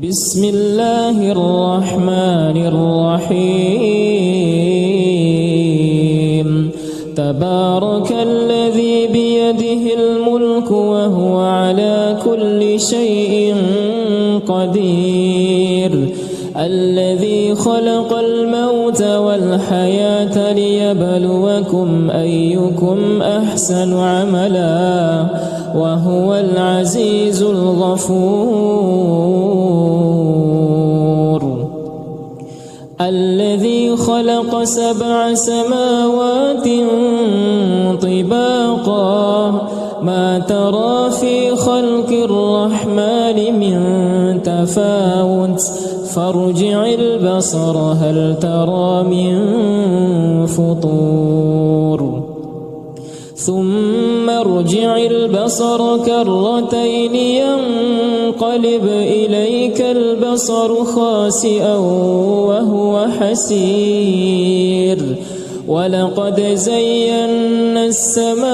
بسم الله الرحمن الرحيم تبارك الذي بيده الملك وهو على كل شيء قدير الذي خلق الموت والحياة ليبلوكم أيكم أحسن عملا وهو العزيز الغفور الذي خلق 7 سماوات طباقا ما ترى في خلق الرحمن من تفاوت فارجع البصر هل ترى من فطور ثم ارجع البصر كرتين ينقلب إليك البصر خاسئا وهو حسير ولقد زينا السماء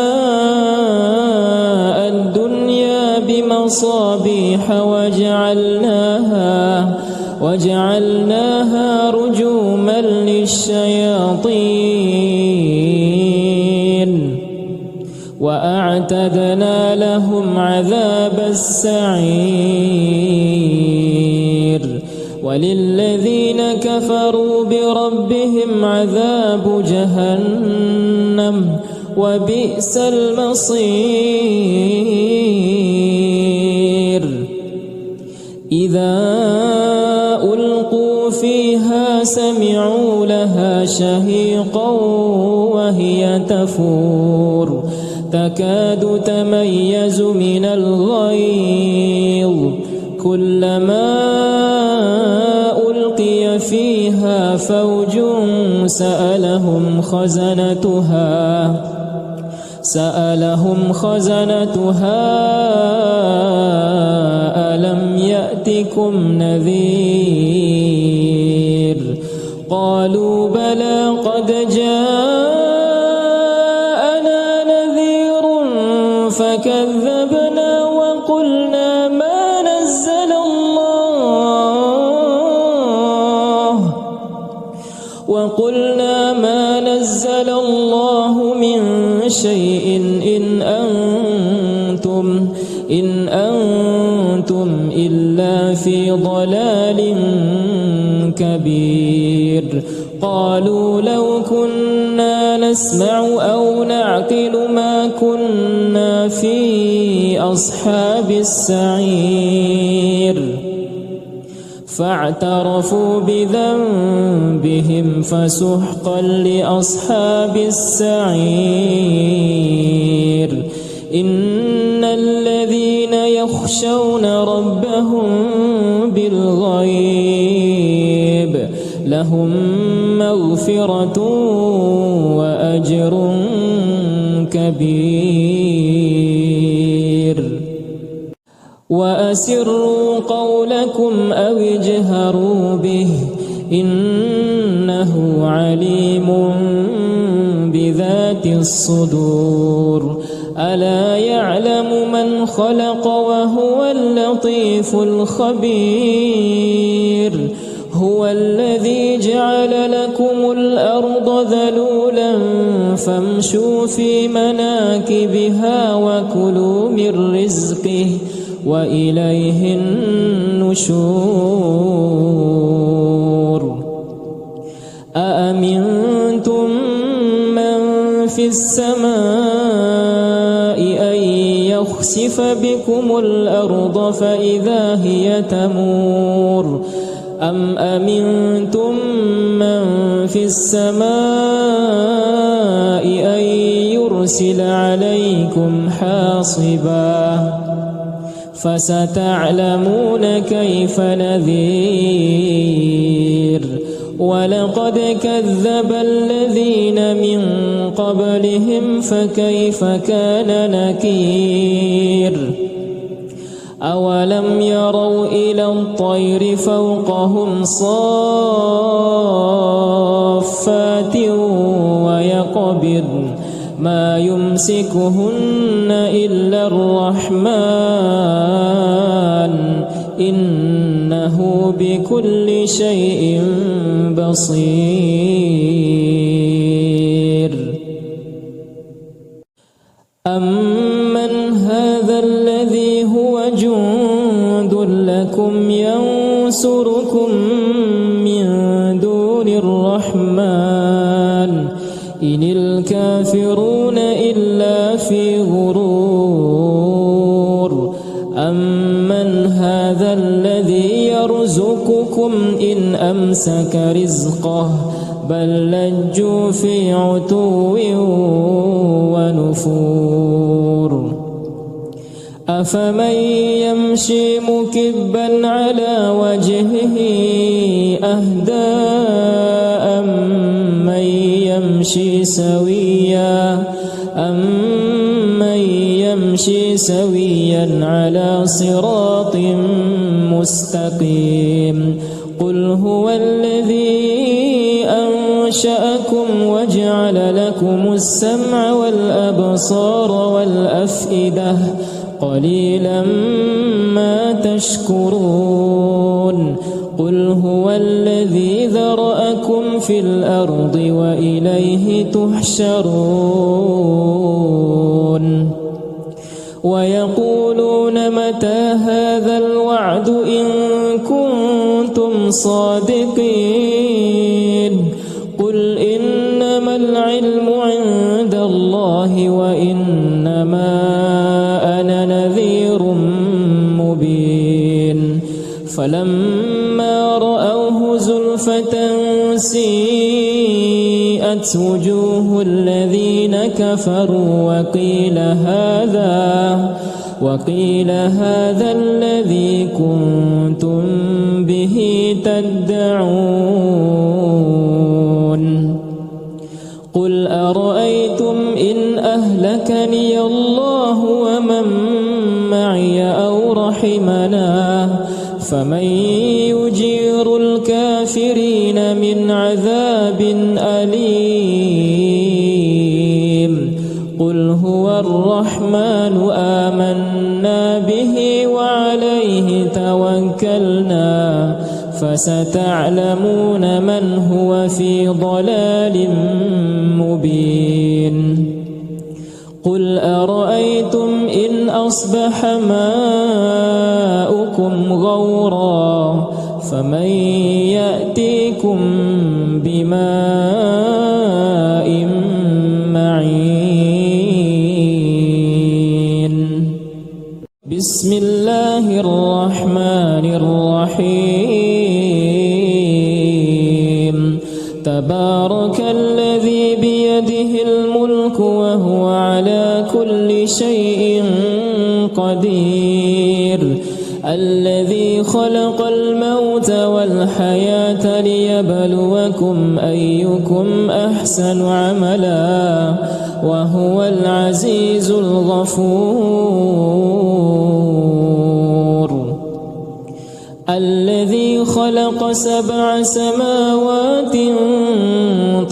الدنيا بمصابيح وجعلناها رجوما للشياطين وأعتدنا لهم عذاب السعير وللذين كفروا بربهم عذاب جهنم وبئس المصير إذا ألقوا فيها سمعوا لها شهيقا وهي تفور تكاد تميز من الغيظ كلما ألقي فيها فوج سألهم خزنتها ألم يأتكم نذير قالوا بلى قد جاءنا نذير فكذبنا وقلنا ما نزل الله من شيء إن أنتم إلا في ضلال كبير قالوا لو كنا نسمع أو نعقل ما كنا في أصحاب السعير فاعترفوا بذنبهم فسحقا لأصحاب السعير إن الذين يخشون ربهم بالغيب لهم مغفرة وأجر كبير وأسروا قولكم أو اجهروا به إنه عليم بذات الصدور ألا يعلم من خلق وهو اللطيف الخبير هو الذي جعل لكم الأرض ذلولا فامشوا في مناكبها وكلوا من رزقه وإليه النشور أأمنتم من في السماء أن يخسف بكم الأرض فإذا هي تمور أم أمنتم من في السماء أن يرسل عليكم حاصبا فستعلمون كيف نذير ولقد كذب الذين من قبلهم فكيف كان نكير أولم يروا إلى الطير فوقهم صافات ويقبضن ما يمسكهن إلا الرحمن إنه إنه بكل شيء بصير. أمن هذا الذي هو جند لكم ينصركم من دون الرحمن إن الكافرون إلا في غرور. أمن هذا الذي يرزقكم إن أمسك رزقه بل لجوا في عتو ونفور. أفمن يمشي مكبا على وجهه أهدى أمن يمشي سويا على صراط مستقيم. قل هو الذي أنشأكم وجعل لكم السمع والأبصار والأفئدة قليلا ما تشكرون. قل هو الذي ذرأكم في الأرض وإليه تحشرون. ويقولون متى هذا الوعد إن كنتم صادقين. قل إنما العلم عند الله وإنما أنا نذير مبين. فلما رأوه زلفة سيئت وجوه الذين كفروا وقيل هذا الذي كنتم به تدعون. قل أرأيتم إن أهلكني الله ومن معي أو رحمنا فمن يجير الكافرين من عذاب أليم. قل هو الرحمن آمنا به وعليه توكلنا فستعلمون من هو في ضلال مبين. قل أرأيتم إن أصبح ماؤكم غورا فمن يأتيكم بماء معين. بسم الله الرحمن الرحيم. تبارك الذي بيده الملك وهو على كل شيء قدير. الذي خلق الموت والحياة ليبلوكم أيكم أحسن عملا وهو العزيز الغفور. الذي خلق 7 سماوات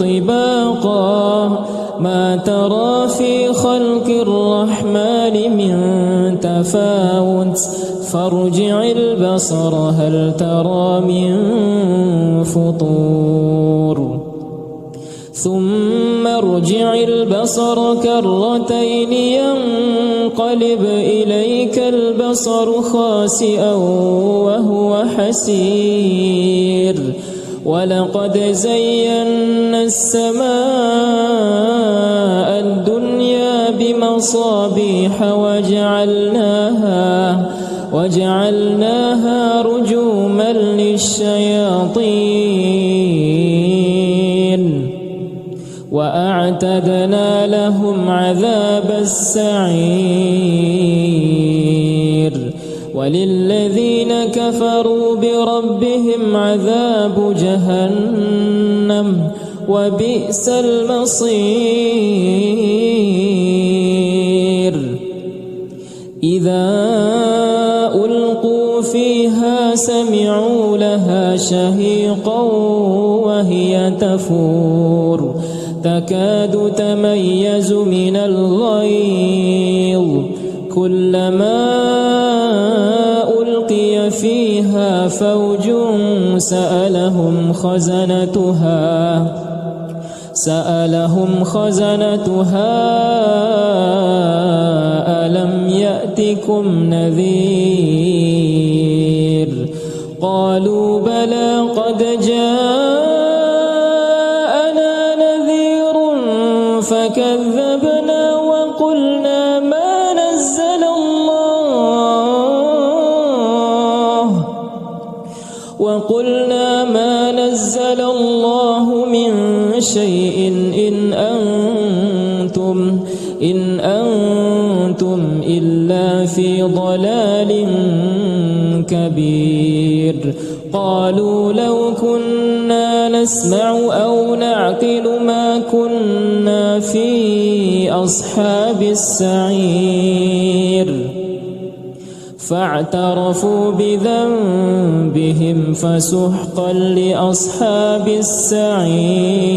طباقا ما ترى في خلق الرحمن من تفاوت فارجع البصر هل ترى من فطور. ثم ارجع البصر كرتين ينقلب إليك البصر خاسئا وهو حسير. ولقد زينا السماء الدنيا بمصابيح وجعلناها رجوما للشياطين وأعتدنا لهم عذاب السعير. وللذين كفروا بربهم عذاب جهنم وبئس المصير. إذا ألقوا فيها سمعوا لها شهيقا وهي تفور تكاد تميز من الغيظ كلما ألقي فيها فوج سألهم خزنتها ألم يأتكم نذير قالوا بلى قد جاءنا نذير فكذبنا وقلنا ما نزل الله من شيء إن أنتم إلا في ضلال كبير قالوا لو كنا نسمع أو نعقل ما كنا في أصحاب السعير فاعترفوا بذنبهم فسحقا لأصحاب السعير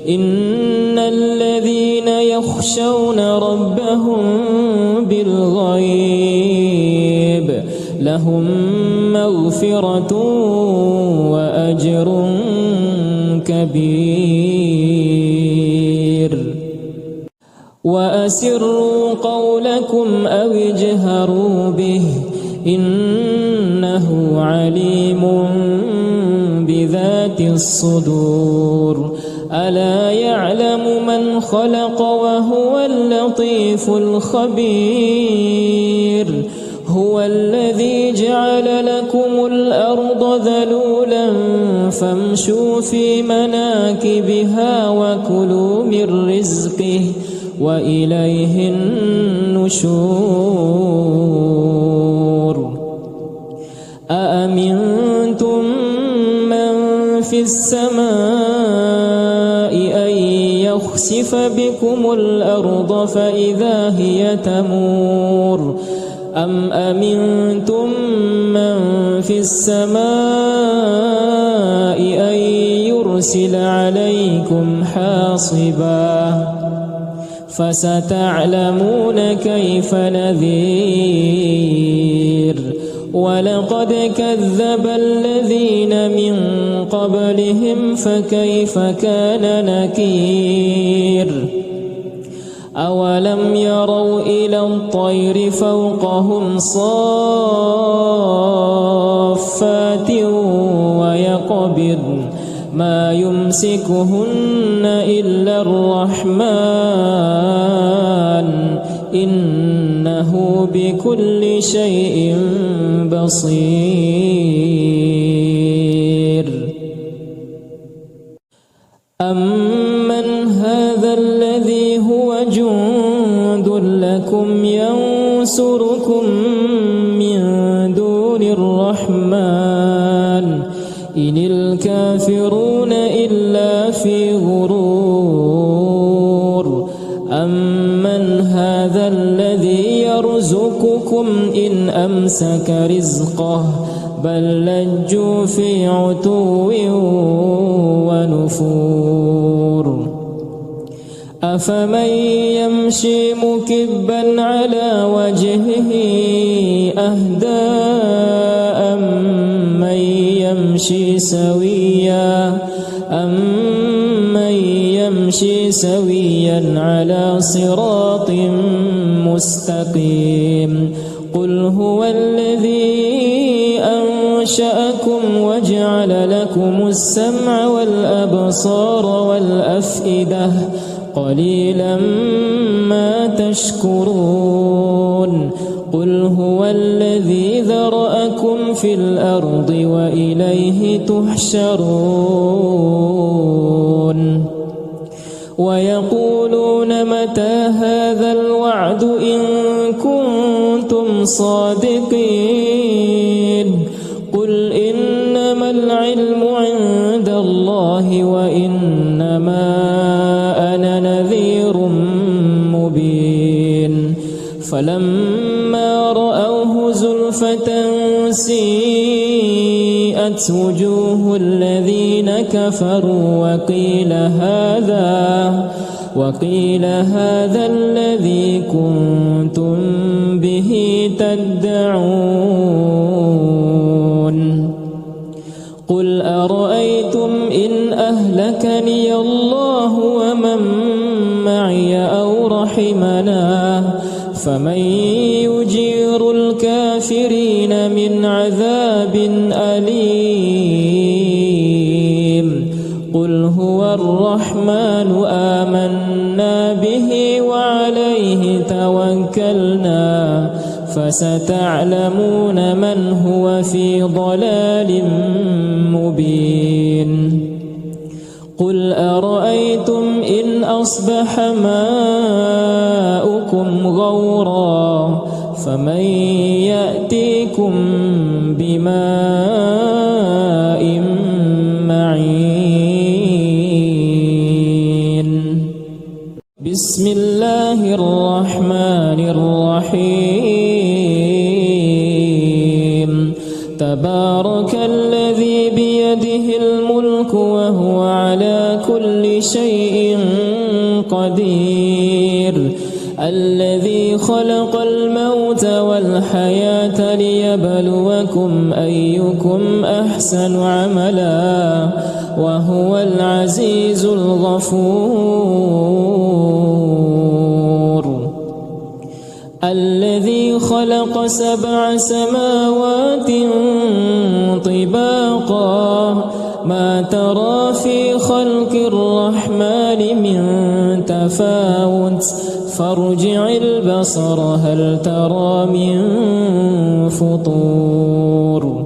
إن الذين يخشون ربهم بالغيب لهم مغفرة وأجر كبير وأسروا قولكم أو اجهروا به إنه عليم بذات الصدور ألا يعلم من خلق وهو اللطيف الخبير هو الذي جعل لكم الأرض ذلولا فامشوا في مناكبها وكلوا من رزقه وإليه النشور أأمنتم من في السماء أن يخسف بكم الأرض فإذا هي تمور أم أمنتم من في السماء أن يرسل عليكم حاصبا فستعلمون كيف نذير ولقد كذب الذين من قبلهم فكيف كان نكير أولم يروا إلى الطير فوقهم صافات ويقبضن ما يمسكهن إلا الرحمن إنه بكل شيء بصير أمن هذا الذي هو جند لكم ينصركم من دون الرحمن إن الكافرون إلا في غرور أمن هذا الذي يرزقكم إن أمسك رزقه بل لجوا في عتو ونفور أفمن يمشي مكبا على وجهه أهدى أمن يمشي سويا على صراط مستقيم قل هو الذي أنشأكم وجعل لكم السمع والأبصار والأفئدة قليلا ما تشكرون قل هو الذي ذرأكم في الأرض وإليه تحشرون ويقولون متى هذا الوعد إن كنتم صادقين قل إنما العلم عند الله وإنما أنا نذير مبين فلما رأوه زلفة سيئت وجوه الذين كفروا وقيل هذا الذي كنتم به تدعون رحمنا فمن يجير الكافرين من عذاب أليم قل هو الرحمن آمنا به وعليه توكلنا فستعلمون من هو في ضلال مبين قل أرأيتم إن أصبح ماؤكم غورا فمن يأتيكم بماء معين بسم الله الرحمن الرحيم تبارك الذي بيده الملك وهو على كل شيء قدير الذي خلق الموت والحياة ليبلوكم أيكم أحسن عملا وهو العزيز الغفور الذي خلق 7 سماوات طباقا ما ترى في خلق الرحمن من تفاوت فارجع البصر هل ترى من فطور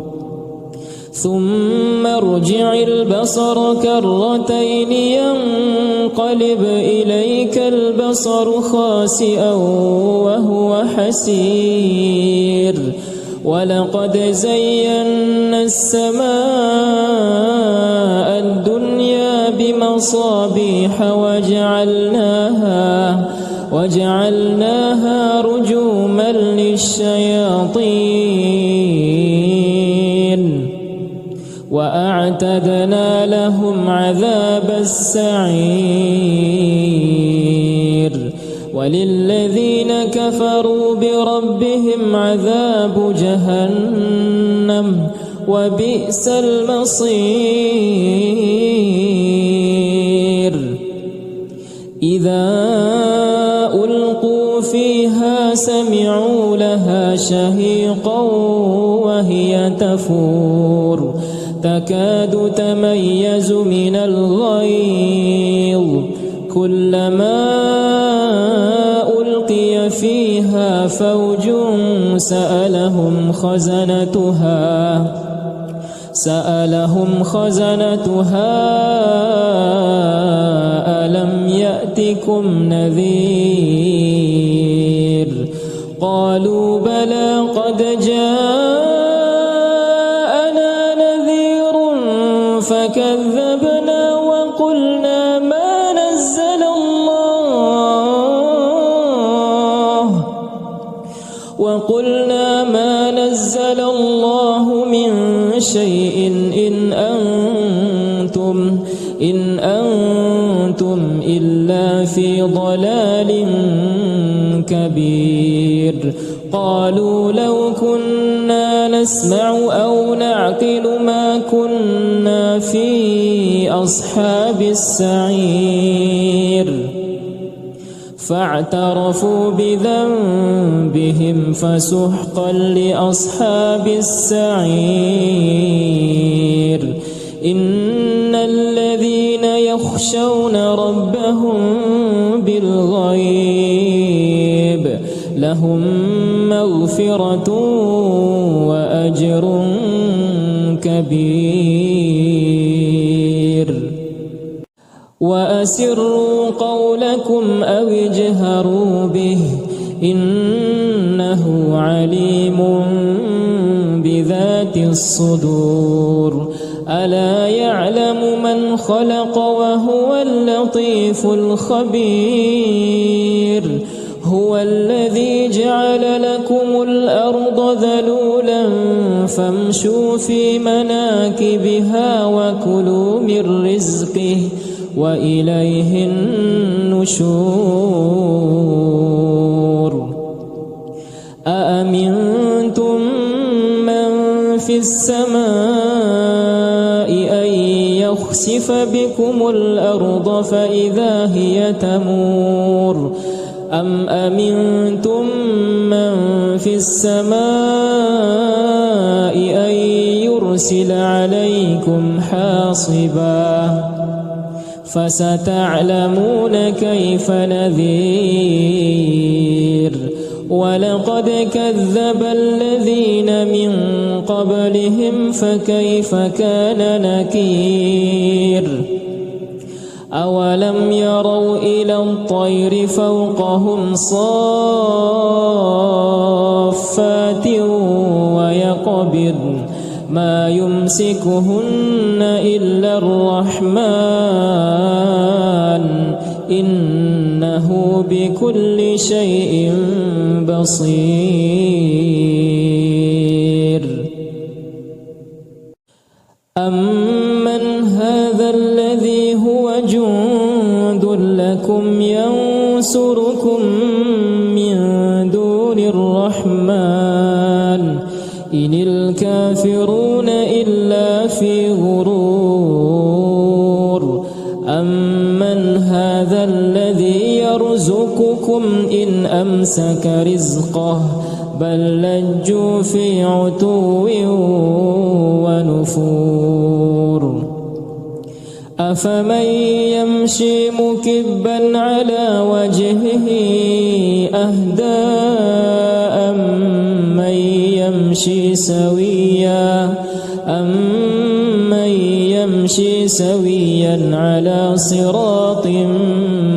ثم ارجع البصر كرتين ينقلب إليك البصر خاسئا وهو حسير ولقد زينا السماء الدنيا بمصابيح وجعلناها رجوما للشياطين وأعتدنا لهم عذاب السعير وللذين كفروا بربهم عذاب جهنم وبئس المصير إذا ألقوا فيها سمعوا لها شهيقا وهي تفور تكاد تميز من الغيظ كلما ألقي فيها فوج سألهم خزنتها ألم يأتكم نذير قالوا بلى قد جاءنا نذير فكذبنا وقلنا ما نزل الله من شيء إن أنتم إلا في ضلال كبير قالوا لو كنا نسمع أو نعقل ما كنا في أصحاب السعير فاعترفوا بذنبهم فسحقا لأصحاب السعير إن الذين يخشون ربهم بالغيب لهم مغفرة وأجر كبير وأسروا قولكم أو اجهروا به إنه عليم بذات الصدور ألا يعلم من خلق وهو اللطيف الخبير هو الذي جعل لكم الأرض ذلولا فامشوا في مناكبها وكلوا من رزقه وإليه النشور أأمنتم من في السماء أن يخسف بكم الأرض فإذا هي تمور أم أمنتم من في السماء أن يرسل عليكم حاصبا فستعلمون كيف نذير ولقد كذب الذين من قبلهم فكيف كان نكير أولم يروا إلى الطير فوقهم صافات ويقبضن ما يمسكهن إلا الرحمن إنه بكل شيء بصير أمن هذا الذي هو جند لكم ينصركم من دون الرحمن إن الكافرون إلا في غرور أمن هذا الذي يرزقكم إن أمسك رزقه بل لجوا في عتو ونفور أفمن يمشي مكبا على وجهه أهدى أمن يمشي سويا على صراط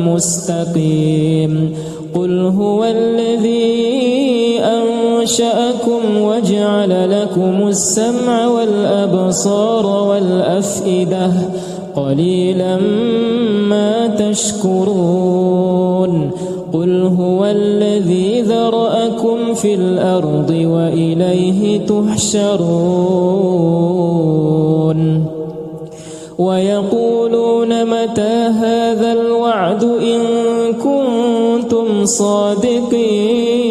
مستقيم قل هو الذي أنشأكم وجعل لكم السمع والأبصار والأفئدة قليلا ما تشكرون قل هو الذي ذرأكم في الأرض وإليه تحشرون ويقولون متى هذا الوعد إن كنتم صادقين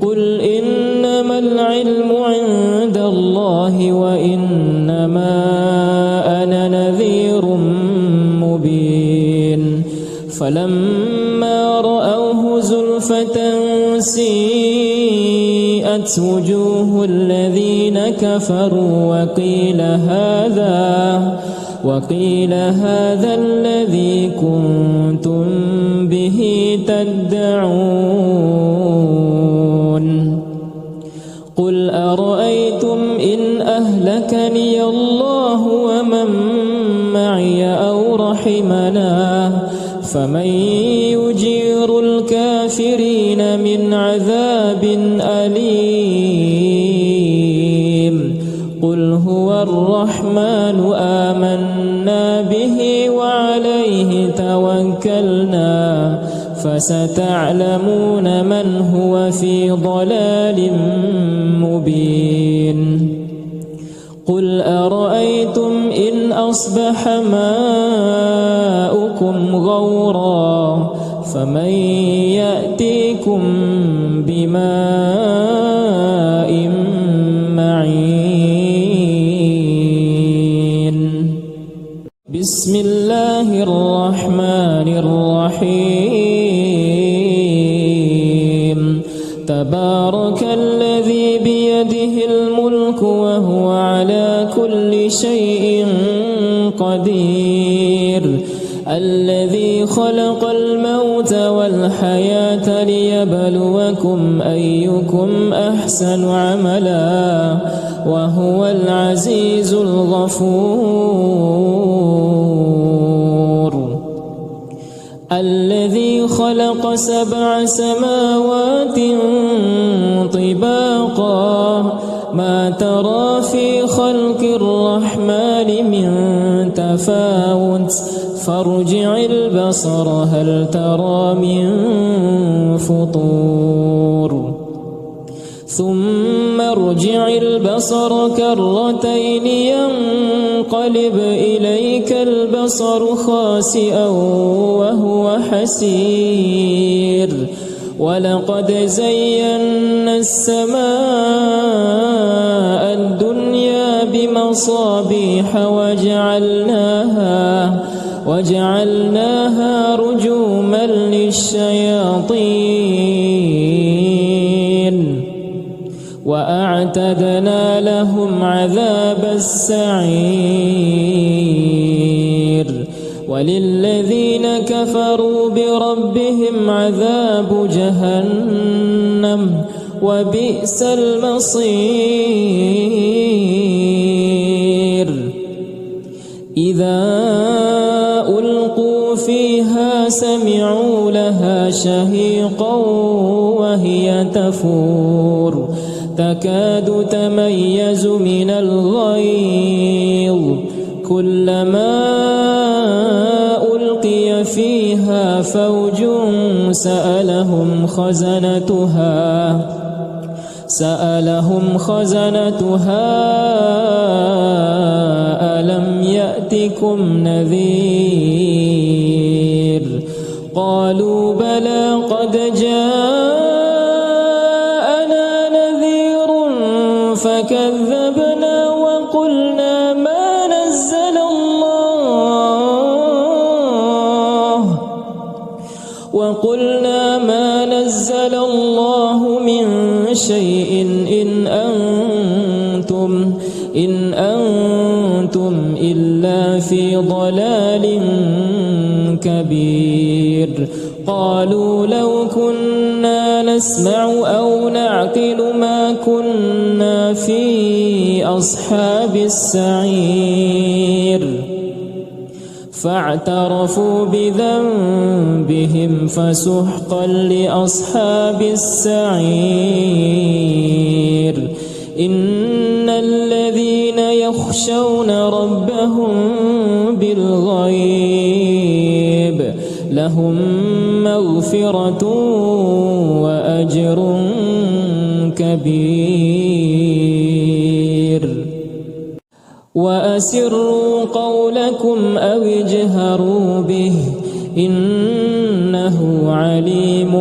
قل إنما العلم عند الله وإنما أنا نذير مبين فلما رأوه زلفة سيئت وجوه الذين كفروا وقيل هذا الذي كنتم به تدعون قل أرأيتم إن أهلكني الله ومن معي أو رحمنا فمن يجير الكافرين من عذاب أليم قل هو الرحمن آمنا به وعليه توكلنا فستعلمون من هو في ضلال مبين قل أرأيتم إن أصبح ماؤكم غورا فمن يأتيكم بماء معين بسم الله الرحمن الرحيم تبارك الذي بيده الملك وهو على كل شيء قدير الذي خلق الموت والحياة ليبلوكم أيكم أحسن عملا وهو العزيز الغفور الذي خلق 7 سماوات طباقا ما ترى في خلق الرحمن من تفاوت فارجع البصر هل ترى من فطور ثم ارجع البصر كرتين ينقلب إليك البصر خاسئا وهو حسير ولقد زينا السماء الدنيا بمصابيح وجعلناها رجوما للشياطين وأعتدنا لهم عذاب السعير وللذين كفروا بربهم عذاب جهنم وبئس المصير إذا ألقوا فيها سمعوا لها شهيقا وهي تفور تكاد تميز من الغيظ كلما ألقي فيها فوج سألهم خزنتها ألم يأتكم نذير قالوا بلى قد جاءنا نذير فكذبنا وقلنا ما نزل الله من شيء إن أنتم إلا في ضلال كبير قالوا لو كنا نسمع أو نعقل ما كنا في أصحاب السعير فاعترفوا بذنبهم فسحقا لأصحاب السعير إن الذين يخشون ربهم بالغيب لهم مغفرة وأجر كبير وأسروا قولكم أو اجهروا به إنه عليم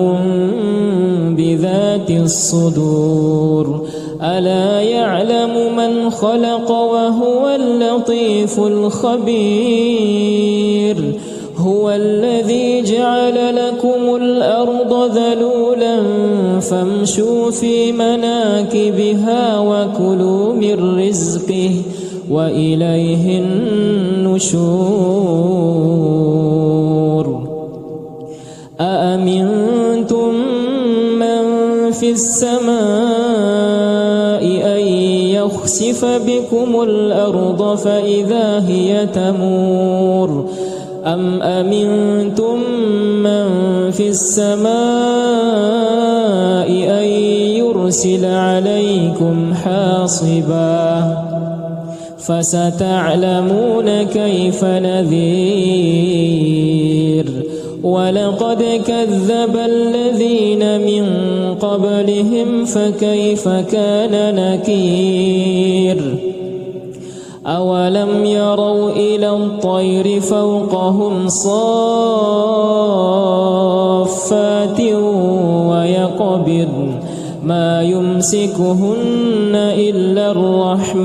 بذات الصدور ألا يعلم من خلق وهو اللطيف الخبير هو الذي جعل لكم الأرض ذلولا فامشوا في مناكبها وكلوا من رزقه وإليه النشور أأمنتم من في السماء أن يخسف بكم الأرض فإذا هي تمور أم أمنتم من في السماء أن يرسل عليكم حاصبا فستعلمون كيف نذير ولقد كذب الذين من قبلهم فكيف كان نكير أولم يروا إلى الطير فوقهم صافات ويقبضن ما يمسكهن إلا الرحمن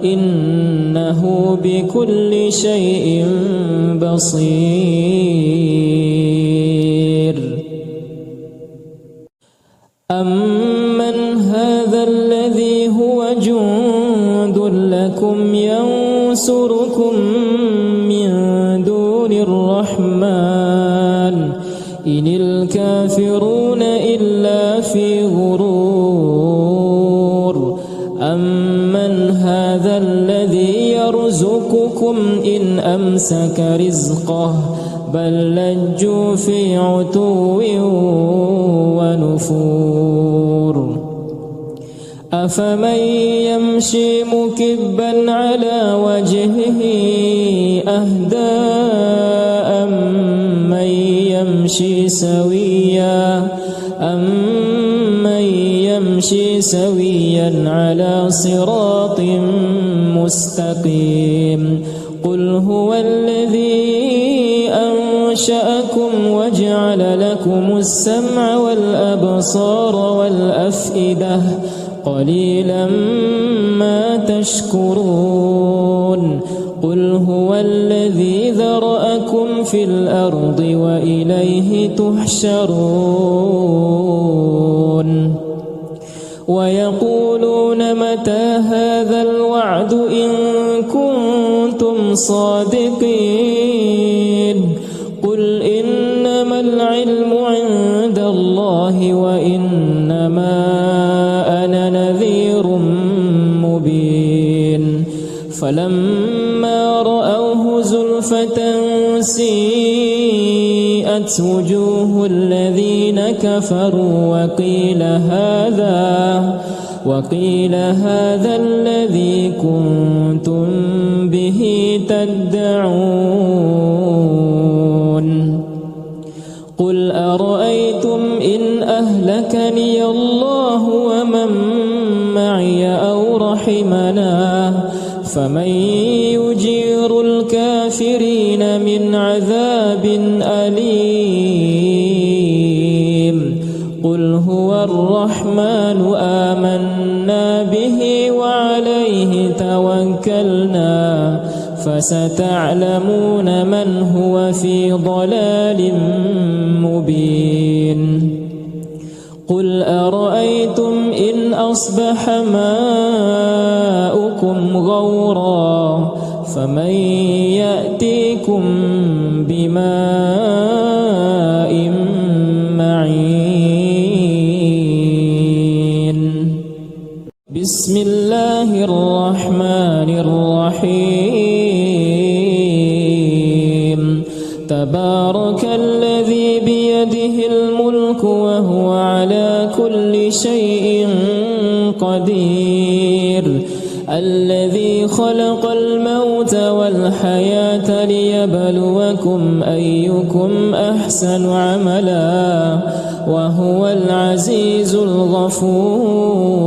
إنه بكل شيء بصير أمن هذا الذي هو جند لكم ينصركم من دون الرحمن إن الكافرون إلا في غرور أمن هذا الذي يرزقكم إن أمسك رزقه بل لجوا في عتو ونفور أفمن يمشي مكبا على وجهه أهدى أمن يمشي سويا على صراط مستقيم قل هو الذي أنشأكم وجعل لكم السمع والأبصار والأفئدة قليلا ما تشكرون قل قل هو الذي ذرأكم في الأرض وإليه تحشرون ويقولون متى هذا الوعد إن كنتم صادقين قل إنما العلم عند الله وإنما أنا نذير مبين فلما رأوه زلفة سيئت وجوه الذين كفروا وقيل هذا الذي كنتم به تدعون قل أرأيتم إن أهلكني الله ومن معي أو رحمنا فمن يجير الكافرين من عذاب أليم قل هو الرحمن آمنا به وعليه توكلنا فستعلمون من هو في ضلال مبين قل أرأيتم إن أصبح ماؤكم غورا فمن يأتيكم بماء معين بسم الله الرحمن الرحيم تبارك الذي بيده الملك وهو على كل شيء قدير الذي خلق الموت والحياة ليبلوكم أيكم أحسن عملا وهو العزيز الغفور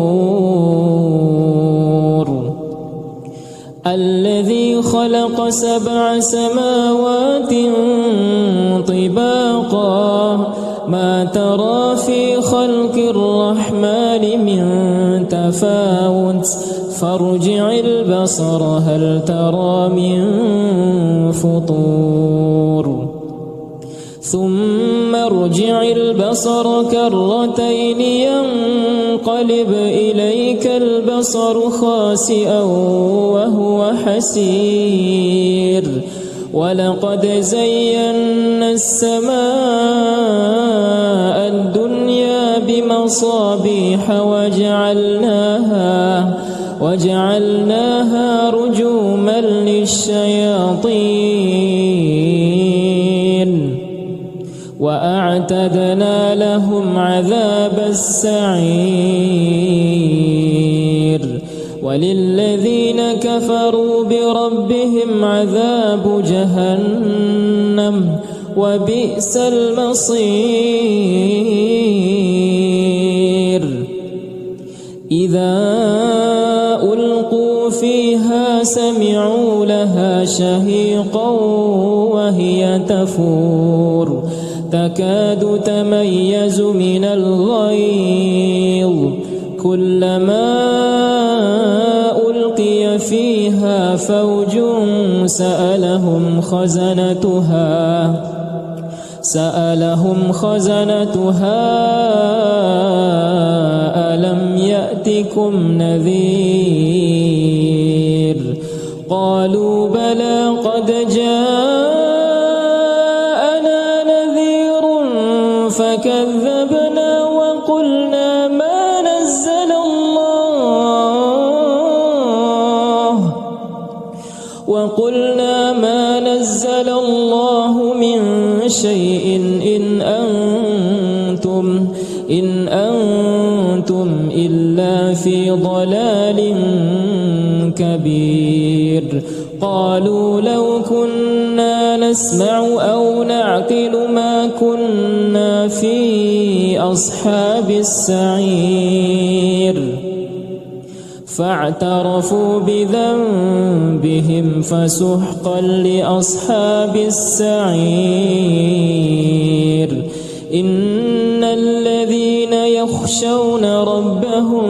الذي خلق 7 سماوات طباقا ما ترى في خلق الرحمن من تفاوت فارجع البصر هل ترى من فطور ثم ارجع البصر كرتين ينقلب إليك البصر خاسئا وهو حسير ولقد زينا السماء الدنيا بمصابيح وجعلناها رجوما للشياطين وأعتدنا لهم عذاب السعير وللذين كفروا بربهم عذاب جهنم وبئس المصير إذا ألقوا فيها سمعوا لها شهيقا وهي تفور تكاد تميز من الغيظ كلما ألقي فيها فوج سألهم خزنتها ألم يأتكم نذير قالوا بلى قد جاءنا نذير فكذبنا وقلنا ما نزل الله من شيء إن أنتم إلا في ضلال كبير قالوا لو كنا نسمع أو نعقل ما كنا في أصحاب السعير فاعترفوا بذنبهم فسحقا لأصحاب السعير إن الذين يخشون ربهم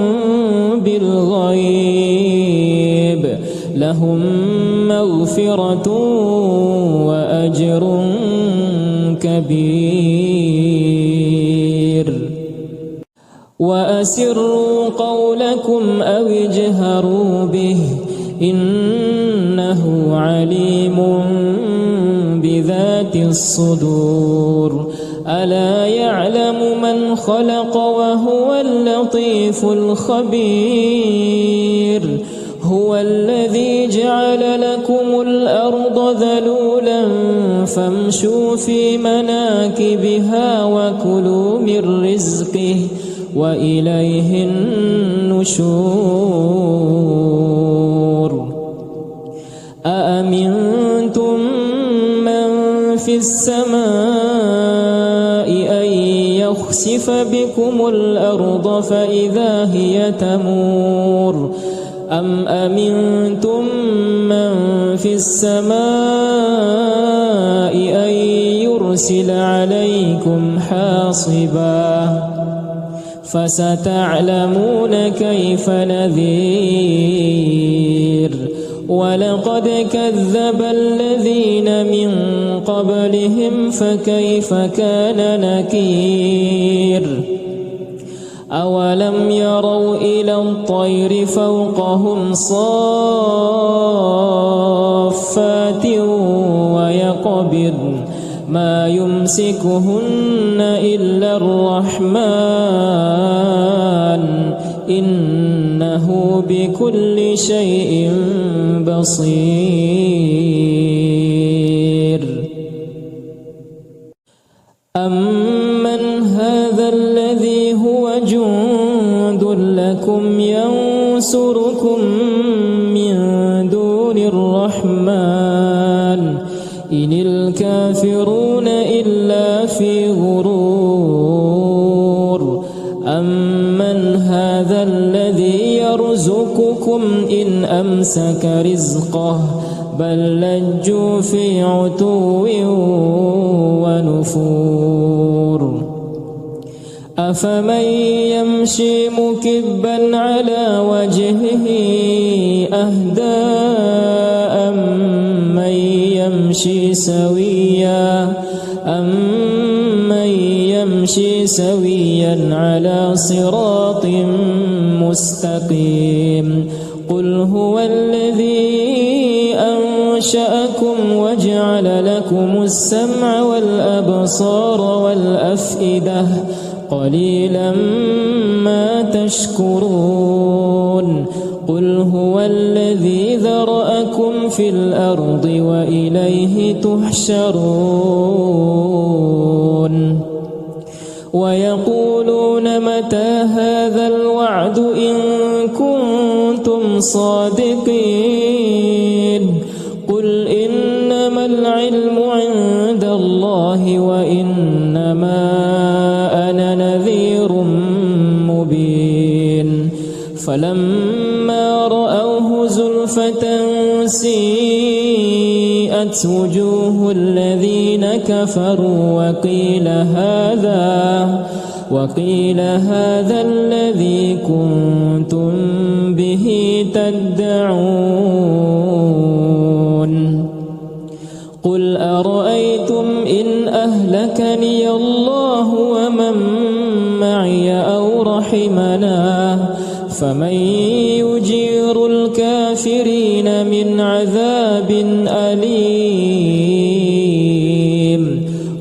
بالغيب لهم مغفرة مغفرة وأجر كبير وأسروا قولكم أو اجهروا به إنه عليم بذات الصدور ألا يعلم من خلق وهو اللطيف الخبير هو الذي جعل لكم الأرض ذلولا فامشوا في مناكبها وكلوا من رزقه وإليه النشور أأمنتم من في السماء أن يخسف بكم الأرض فإذا هي تمور أم أمنتم من في السماء أن يرسل عليكم حاصبا فستعلمون كيف نذير ولقد كذب الذين من قبلهم فكيف كان نكير أولم يروا إلى الطير فوقهم صافات ويقبضن ما يمسكهن إلا الرحمن إنه بكل شيء بصير أمن هذا الذي هو جند لكم ينصركم من دون الرحمن إن الكافرون إلا في غرور أمن هذا الذي يرزقكم إن أمسك رزقه بل لجوا في عتو ونفور أفمن يمشي مكبا على وجهه أهدى أمن يمشي سويا على صراط مستقيم قل هو الذي أنشأكم وجعل لكم السمع والأبصار والأفئدة قليلا ما تشكرون قل هو الذي ذرأكم في الأرض وإليه تحشرون ويقولون متى هذا الوعد إن كنتم صادقين قل إنما العلم عند الله وإنما أنا نذير مبين فلما رأوه زلفة سيئت وجوه الذين كفروا وقيل هذا الذي كنتم به تدعون قل أرأيتم إن أهلكني الله ومن معي أو رحمنا فمن يجير الكافرين من عذاب أليم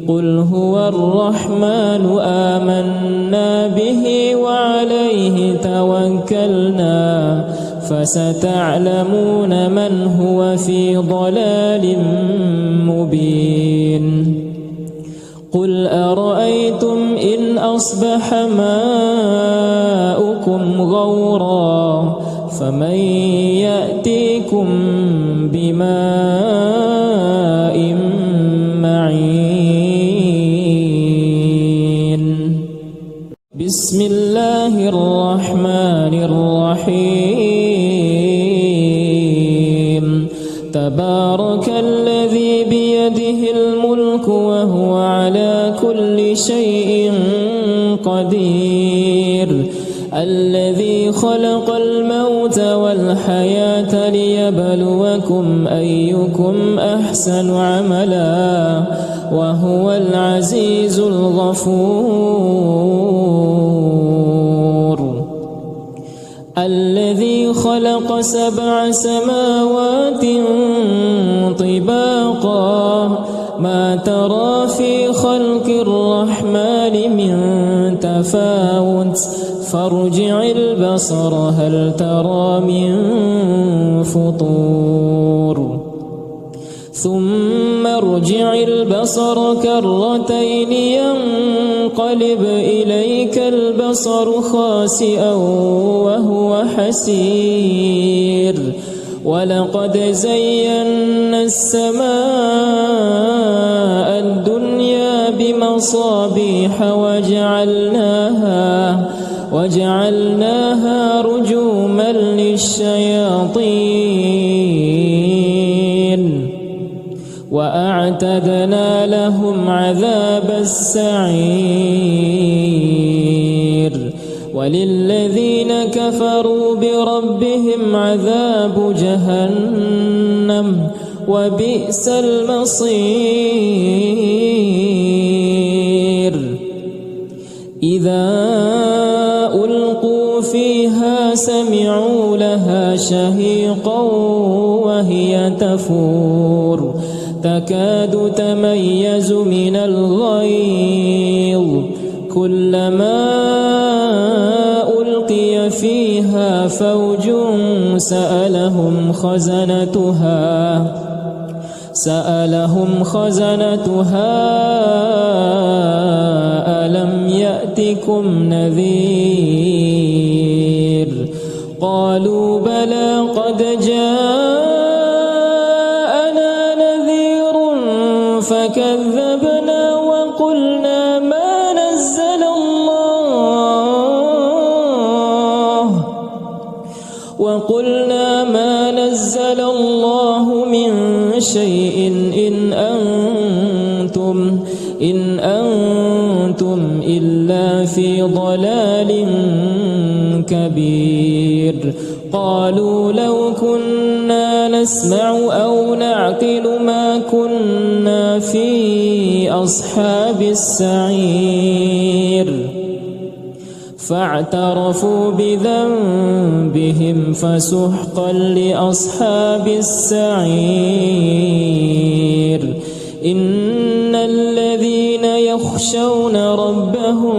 قل هو الرحمن آمنا به وعليه توكلنا فستعلمون من هو في ضلال مبين قل أرأيتم إن أصبح ماؤكم غورا فمن يأتيكم بماء معين بسم الله الرحمن الرحيم تبارك الذي بيده الملك وهو على كل شيء قدير الذي خلق الموت والحياة ليبلوكم أيكم أحسن عملا وهو العزيز الغفور. الذي خلق 7 سماوات طباقا ما ترى في خلق الرحمن من تفاوت فارجع البصر هل ترى من فطور ثم ارجع البصر كرتين ينقلب إليك البصر خاسئا وهو حسير ولقد زينا السماء الدنيا بمصابيح وجعلناها رجوما للشياطين وأعتدنا لهم عذاب السعير وللذين كفروا بربهم عذاب جهنم وبئس المصير. إذا ألقوا فيها سمعوا لها شهيقا وهي تفور تكاد تميز من الغيظ كلما ألقي فيها فوج سألهم خزنتها ألم يأتكم نذير قالوا بلى قد جاءنا نذير فكذبنا وقلنا ما نزل الله من شيء إن أنتم إلا في ضلال كبير. قالوا لو كنا نسمع أو نعقل ما كنا في أصحاب السعير فاعترفوا بذنبهم فسحقا لأصحاب السعير. إن الذين يخشون ربهم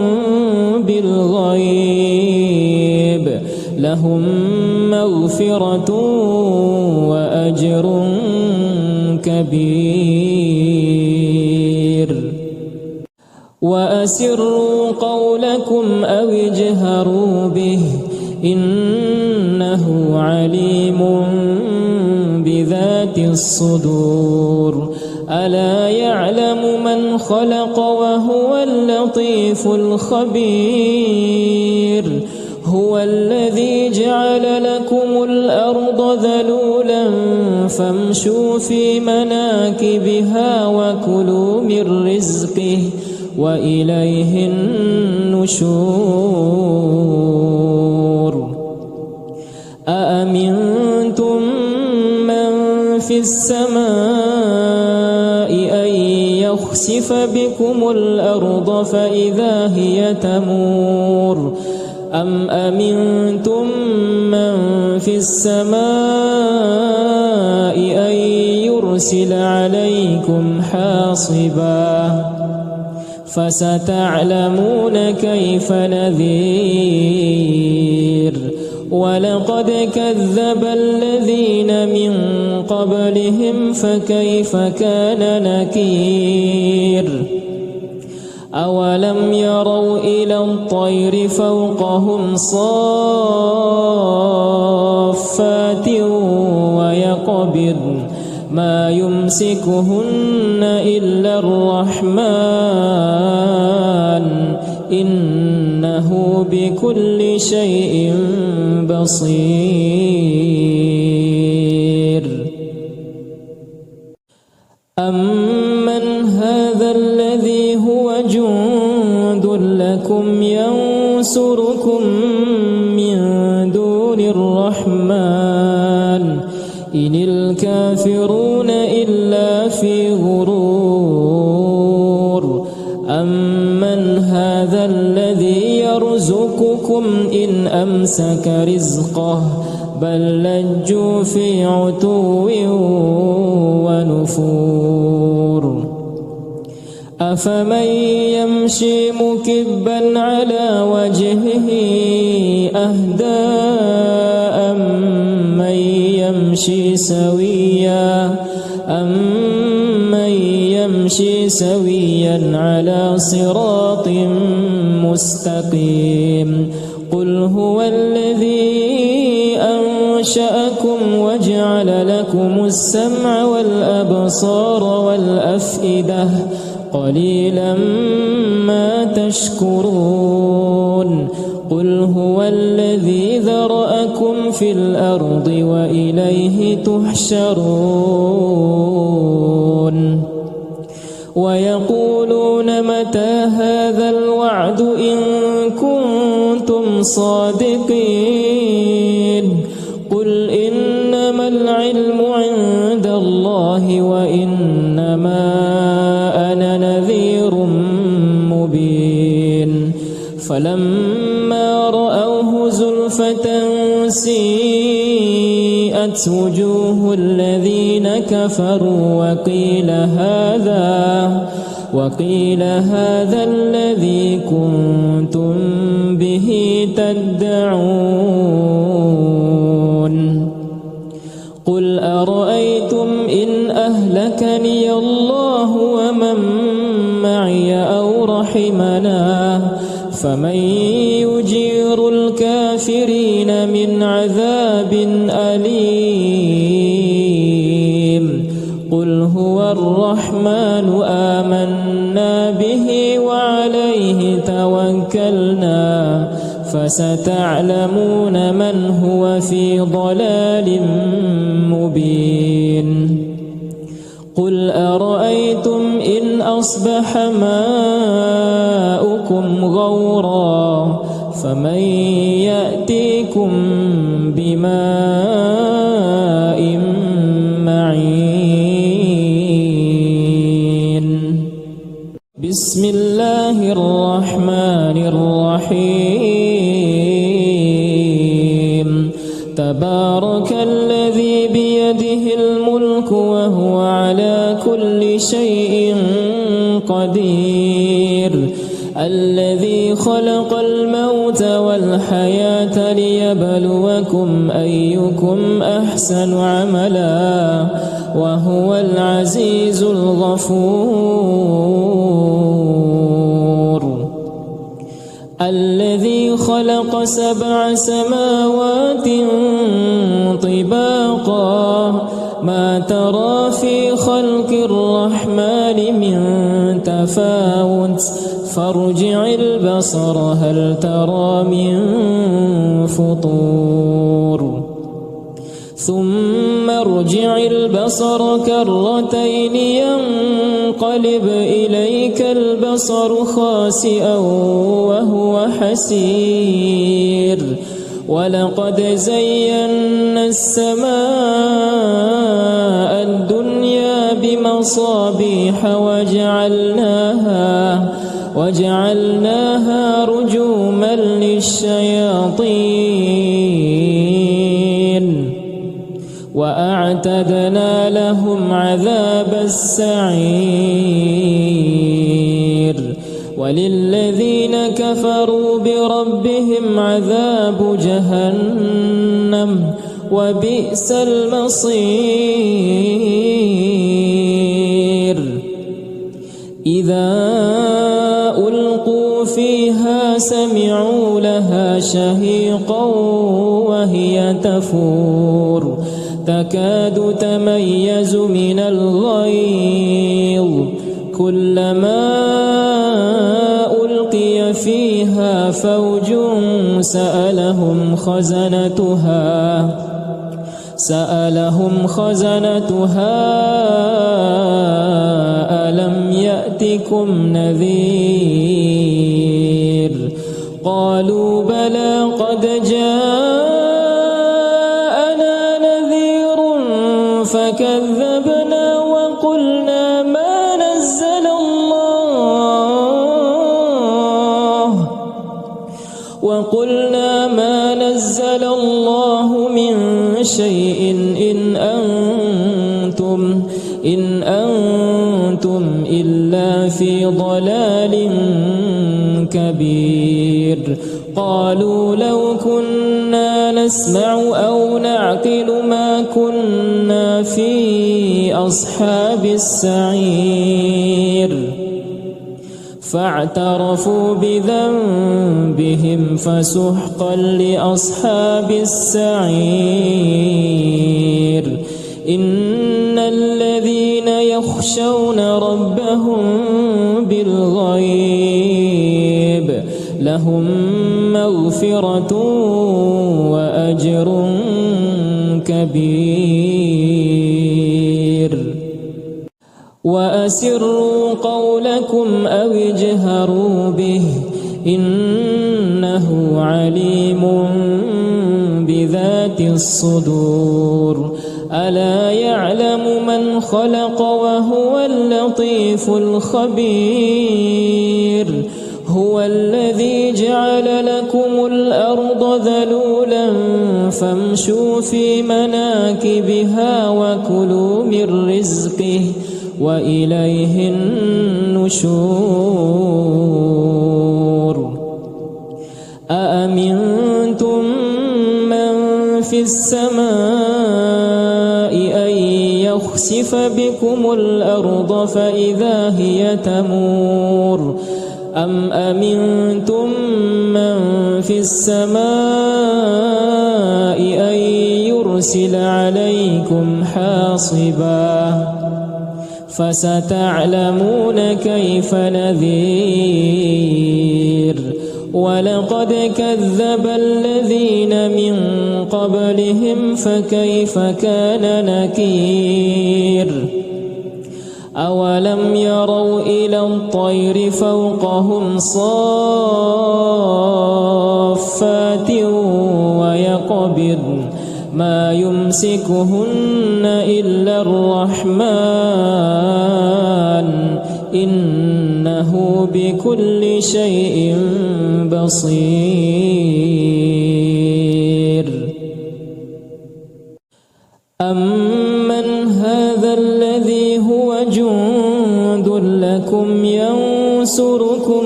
بالغيب لهم مغفرة وأجر كبير. وأسروا قولكم أو اجهروا به إنه عليم بذات الصدور. ألا يعلم من خلق وهو اللطيف الخبير. هو الذي جعل لكم الأرض ذلولا فامشوا في مناكبها وكلوا من رزقه وإليه النشور. أأمنتم من في السماء أن يخسف بكم الأرض فإذا هي تمور أم أمنتم من في السماء أن يرسل عليكم حاصبا فستعلمون كيف نذير. ولقد كذب الذين من قبلهم فكيف كان نكير. أولم يروا إلى الطير فوقهم صافات ويقبضن ما يمسكهن إلا الرحمن إنه بكل شيء بصير. أمن هذا الذي هو جند لكم ينصركم الرحمن إن الكافرون إلا في غرور أمن هذا الذي يرزقكم إن أمسك رزقه بل لجوا في عتو ونفور أفمن يمشي مكبا على وجهه أهدى أمن يمشي سويا على صراط مستقيم قل هو الذي أنشأكم وجعل لكم السمع والأبصار والأفئدة قليلا ما تشكرون قل هو الذي ذرأكم في الأرض وإليه تحشرون ويقولون متى هذا الوعد إن كنتم صادقين قل إنما العلم عند الله وإنما أنا نذير مبين فلما رأوه زلفة سيئت وجوه الذين كفروا وقيل هذا الذي كنتم به تدعون قل أرأيتم إن أهلكني الله ومن معي أو رحمنا فمن يجير الكافرين من عذاب أليم قل هو الرحمن آمنا به وعليه توكلنا فستعلمون من هو في ضلال مبين قل أرأيتم إن أصبح ماؤكم غورا فمن يأتيكم بماء معين بسم الله الرحمن الرحيم تبارك الذي بيده الملك وهو على كل شيء قدير الذي خلق الموت والحياة ليبلوكم أيكم أحسن عملا وهو العزيز الغفور الذي خلق 7 سماوات طباقا ما ترى في خلق الرحمن من تفاوت فارجع البصر هل ترى من فطور ثم ارجع البصر كرتين ينقلب إليك البصر خاسئا وهو حسير ولقد زينا السماء الدنيا بمصابيح وجعلناها رجوما للشياطين وأعتدنا لهم عذاب السعير وللذين كفروا بربهم عذاب جهنم وبئس المصير إذا ألقوا فيها سمعوا لها شهيقا وهي تفور تكاد تميز من الغيظ كلما ألقي فيها فوج سألهم خزنتها ألم يأتكم نذير قالوا بلى قد جاءنا كذبنا وقلنا ما نزل الله من شيء إن أنتم إلا في ضلال كبير. قالوا لو كنا نسمع أو نعقل ما كنا في أصحاب السعير. فاعترفوا بذنبهم فسحقا لأصحاب السعير. إن الذين يخشون ربهم بالغيب لهم مغفرة وأجر كبير. وأسروا قولكم أو اجهروا به إنه عليم بذات الصدور. ألا يعلم من خلق وهو اللطيف الخبير. هو الذي جعل لكم الأرض ذلولا فامشوا في مناكبها وكلوا من رزقه وإليه النشور. أأمنتم من في السماء أن يخسف بكم الأرض فإذا هي تمور أم أمنتم من في السماء أن يرسل عليكم حاصبا فستعلمون كيف نذير. ولقد كذب الذين من قبلهم فكيف كان نكير. أولم يروا إلى الطير فوقهم صافات ويقبضن ما يمسكهن إلا الرحمن إنه بكل شيء بصير. أمن هذا الذي هو جند لكم ينصركم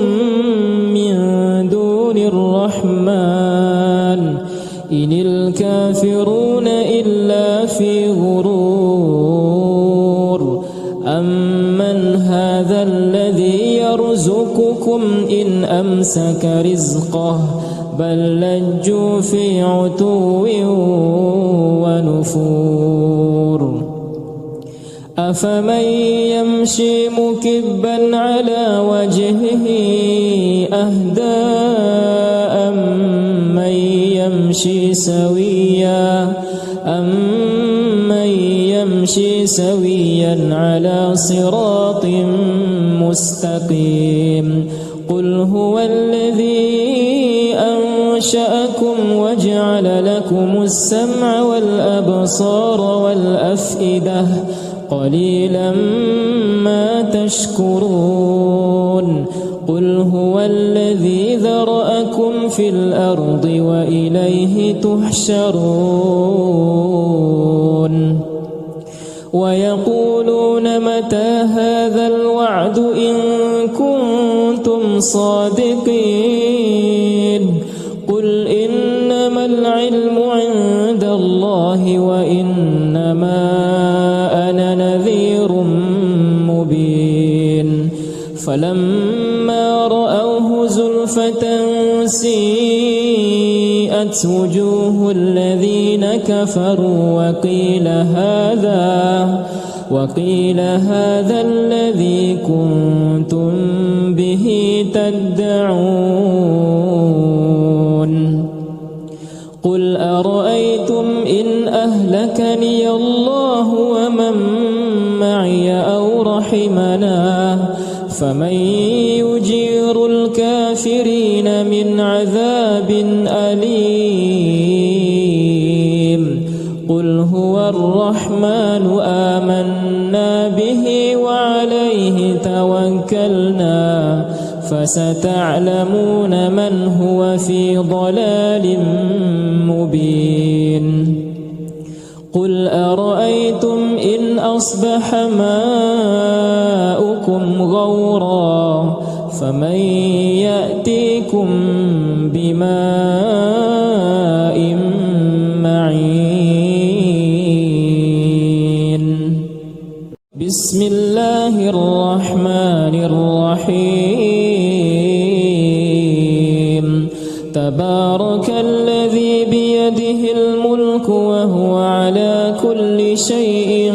من دون الرحمن إن الكافرون إلا في غرور. أمن هذا الذي يرزقكم إن أمسك رزقه بل لجوا في عتو ونفور. أفمن يمشي مكبا على وجهه أهدى أمن يمشي سويا على صراط مستقيم. قل هو الذي أنشأكم وجعل لكم السمع والأبصار والأفئدة قليلا ما تشكرون. قل هو الذي ذرأكم في الأرض وإليه تحشرون. ويقولون متى هذا الوعد إن كنتم صادقين. قل إنما العلم عند الله وإنما أنا نذير مبين. فلما رأوه زلفة سيئت وجوه الذين كفروا وقيل هذا الذي كنتم به تدعون. قل أرأيتم إن أهلكني الله ومن معي أو رحمنا فمن يجير الكافرين من عذاب أليم. قل هو الرحمن آمنا به وعليه توكلنا فستعلمون من هو في ضلال مبين قل أرأيتم إن أصبح ماؤكم غورا فمن يأتيكم بماء معين بسم الله الرحمن الرحيم تبارك الذي بيده الملك وهو على كل شيء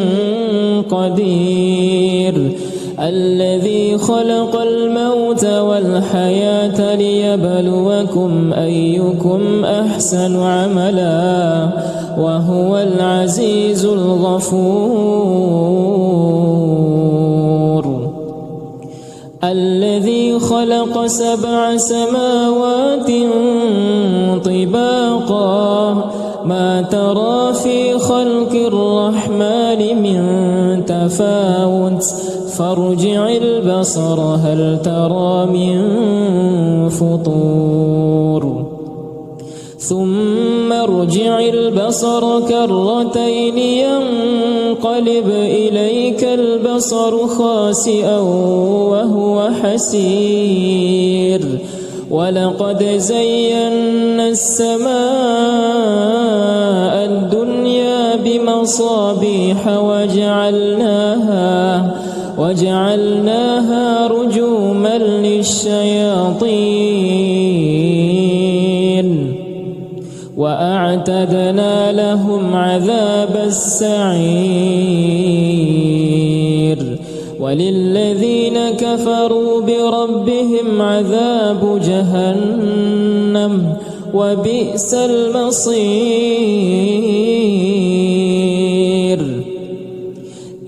قدير الذي خلق الموت والحياة ليبلوكم أيكم أحسن عملا وهو العزيز الغفور الذي خلق 7 سماوات طباقا ما ترى في خلق الرحمن من تفاوت فارجع البصر هل ترى من فطور ثم ارجع البصر كرتين ينقلب إليك البصر خاسئا وهو حسير ولقد زينا السماء الدنيا بمصابيح وجعلناها رجوما للشياطين وأعتدنا لهم عذاب السعير وللذين كفروا بربهم عذاب جهنم وبئس المصير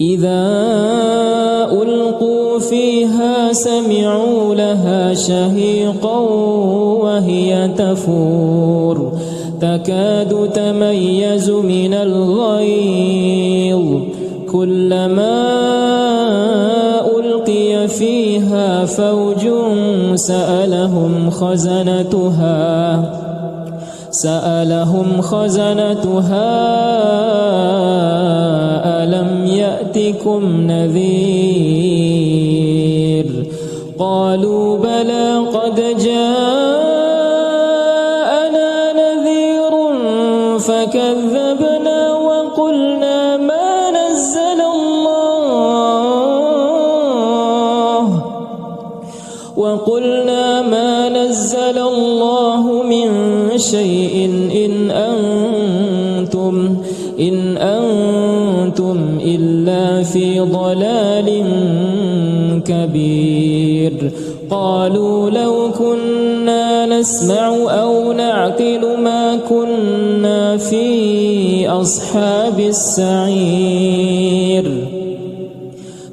إذا ألقوا فيها سمعوا لها شهيقا وهي تفور تكاد تميز من الغيظ كلما ألقي فيها فوج سألهم خزنتها ألم يأتكم نذير قالوا بلى قد جاءنا نذير فكذبنا وقلنا ما نزل الله من شيء إن أنتم إلا في ضلال كبير قالوا لو كنا نسمع أو نعقل ما كنا في أصحاب السعير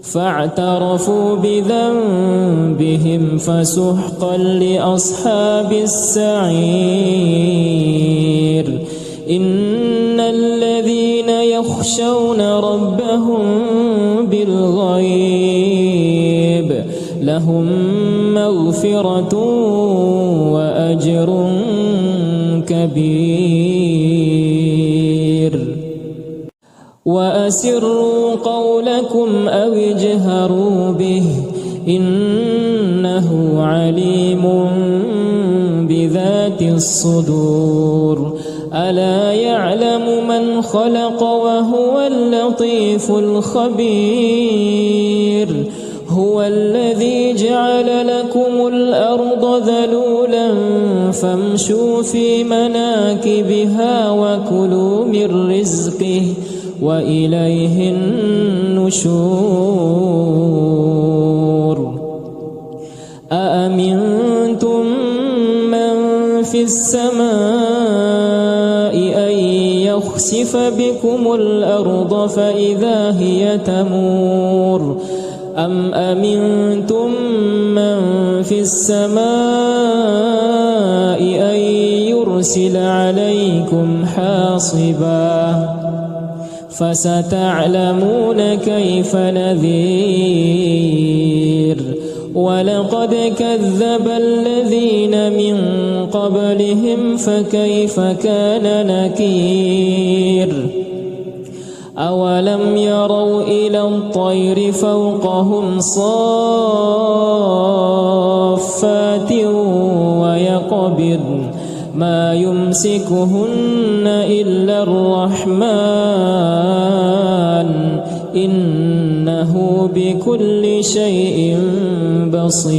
فاعترفوا بذنبهم فسحقا لأصحاب السعير إن الذين يخشون ربهم بالغيب لهم مغفرة وأجر كبير وأسروا قولكم أو اجهروا به إنه عليم بذات الصدور ألا يعلم من خلق وهو اللطيف الخبير هو الذي جعل لكم الأرض ذلولا فامشوا في مناكبها وكلوا من رزقه وإليه النشور أأمنتم من في السماء أن يخسف بكم الأرض فإذا هي تمور أم أمنتم من في السماء أن يرسل عليكم حاصبا فستعلمون كيف نذير ولقد كذب الذين من قبلهم فكيف كان نكير أولم يروا إلى الطير فوقهم صافات ويقبض ما يمسكهن إلا الرحمن إنه بكل شيء بصير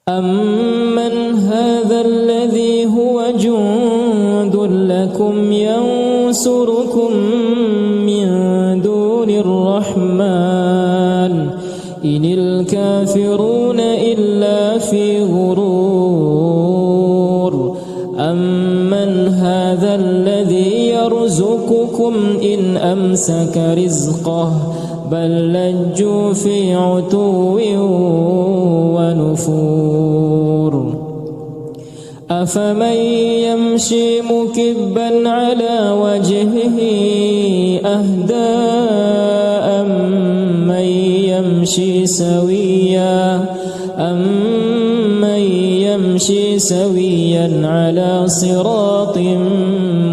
أمن هذا الذي هو جند لكم ينصركم من دون الرحمن إن الكافرون إلا في غرور أمن هذا الذي يرزقكم إن أمسك رزقه بل لجوا في عتو ونفور أفمن يمشي مكبا على وجهه أهدى أمن يمشي سويا على صراط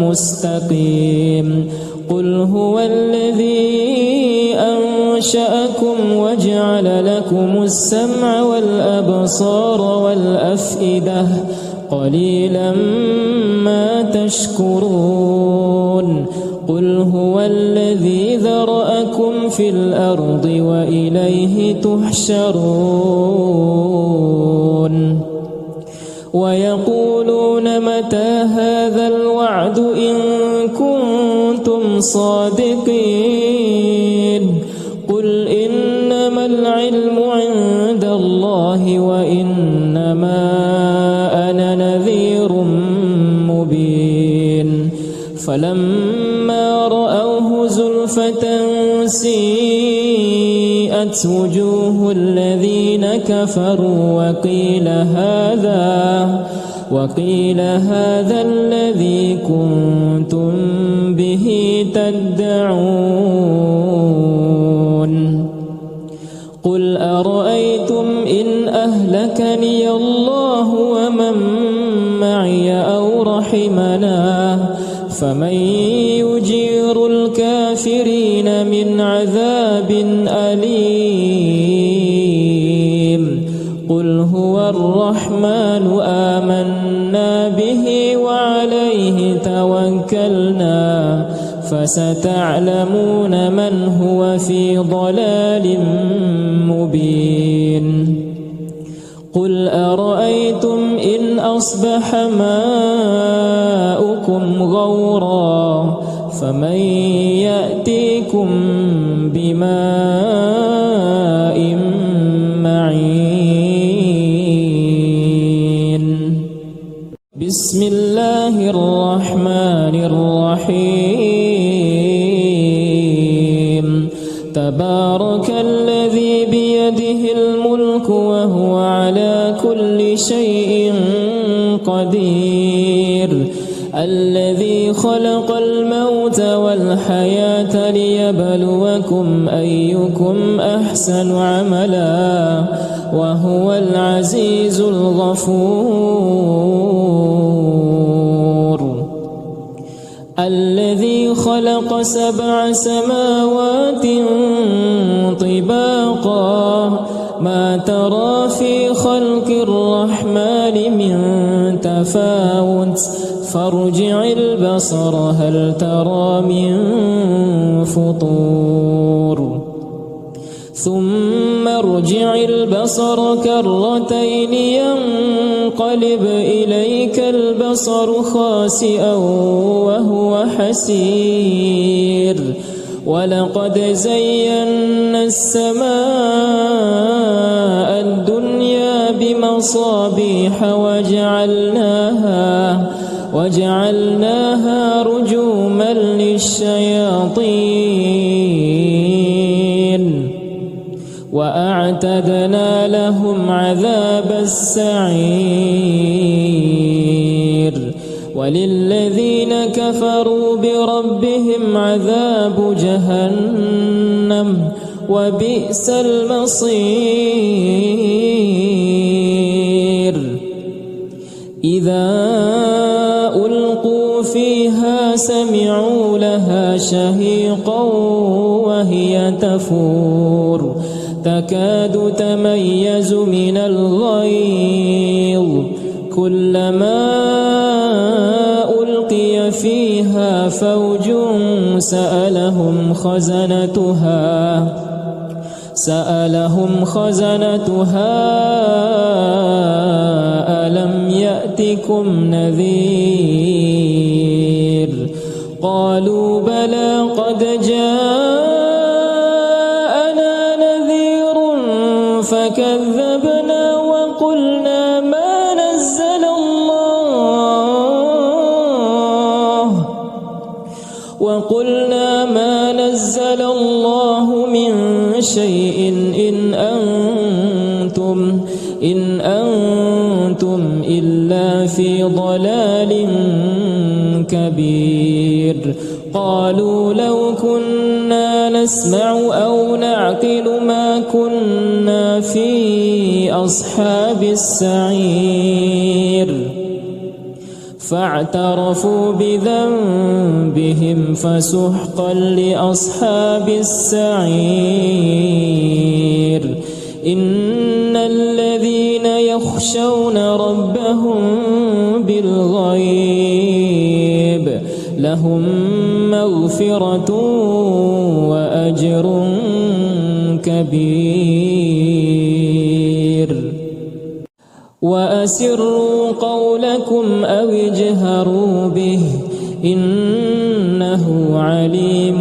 مستقيم قل هو الذي أنشأكم وجعل لكم السمع والأبصار والأفئدة قليلا ما تشكرون قل هو الذي ذرأكم في الأرض وإليه تحشرون ويقولون متى هذا الوعد إن كنتم صادقين قل إنما العلم عند الله وإنما أنا نذير مبين فلما رأوه زلفة سيئت وجوه الذين كفروا وقيل هذا الذي كنتم به تدعون قل أرأيتم إن أهلكني الله ومن معي أو رحمنا فمن يجير الكافرين من عذاب أليم قل هو الرحمن آمنا به وعليه توكلنا فستعلمون من هو في ضلال مبين قل أرأيتم إن أصبح ماؤكم غورا فمن يأتيكم بماء معين بسم الله الرحمن الرحيم تبارك الذي بيده الملك وهو على كل شيء قدير الذي خلق الموت والحياة ليبلوكم أيكم أحسن عملا وهو العزيز الغفور الذي خلق 7 سماوات طباقا ما ترى في خلق الرحمن من تفاوت فارجع البصر هل ترى من فطور ثم ارجع البصر كرتين ينقلب إليك البصر خاسئا وهو حسير ولقد زينا السماء الدنيا بمصابيح وجعلناها رجوما للشياطين وأعتدنا لهم عذاب السعير وللذين كفروا بربهم عذاب جهنم وبئس المصير إذا ألقوا فيها سمعوا لها شهيقا وهي تفور تكاد تميز من الغيظ كلما ألقي فيها فوج سألهم خزنتها ألم يأتكم نذير قالوا بلى قد جاءنا نذير فكذبنا وقلنا ما نزل الله من شيء إن أنتم إلا في ضلال كبير قالوا لو كنا نسمع أو نعقل ما كنا في أصحاب السعير فاعترفوا بذنبهم فسحقا لأصحاب السعير إن الذين يخشون ربهم بالغيب لهم مغفرة وأجر كبير وأسروا قولكم أو اجهروا به إنه عليم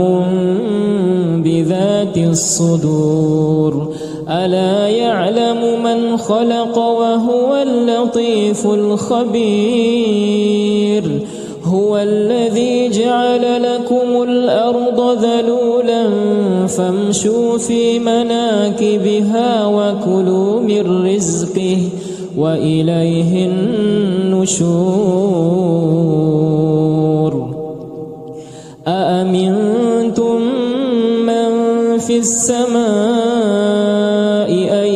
بذات الصدور ألا يعلم من خلق وهو اللطيف الخبير هو الذي جعل لكم الأرض ذلولا فامشوا في مناكبها وكلوا من رزقه وإليه النشور أأمنتم من في السماء أن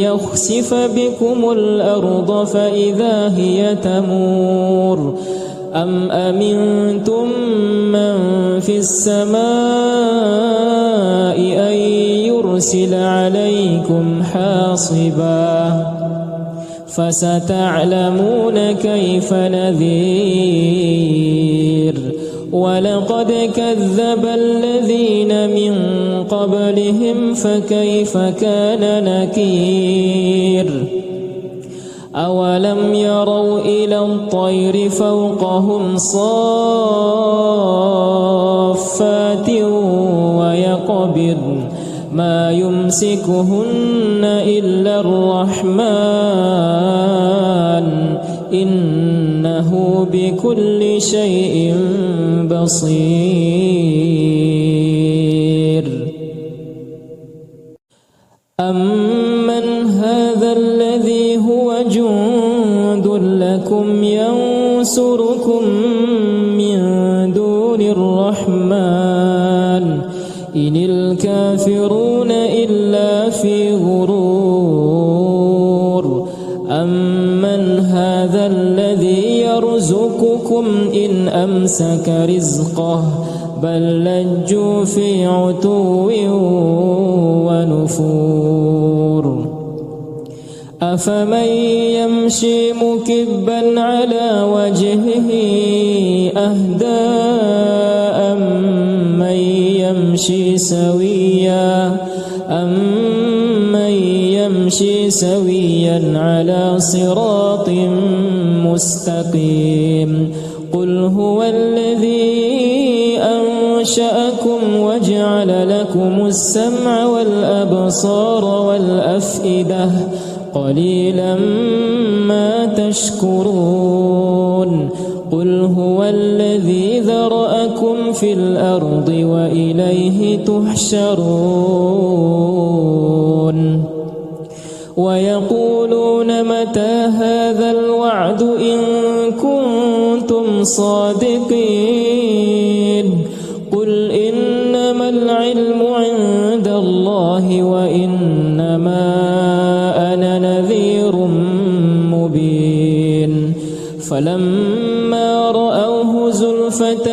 يخسف بكم الأرض فإذا هي تمور أم أمنتم من في السماء أن يرسل عليكم حاصبا فستعلمون كيف نذير ولقد كذب الذين من قبلهم فكيف كان نكير أولم يروا إلى الطير فوقهم صافات ويقبضن ما يمسكهن إلا الرحمن إنه بكل شيء بصير أمن هذا الذي هو جند لكم ينصركم من دون الرحمن إن الكافرون إلا في غرور أمن هذا الذي يرزقكم إن أمسك رزقه بل لجوا في عتو ونفور أفمن يمشي مكبا على وجهه أهدى أمن يمشي سويا على صراط مستقيم قل هو الذي أنشأكم وجعل لكم السمع والأبصار والأفئدة قليلا ما تشكرون قل هو الذي ذرأكم في الأرض وإليه تحشرون ويقولون متى هذا الوعد إن كنتم صادقين قل إنما العلم عند الله وإنما أنا نذير مبين فلما رأوه زلفة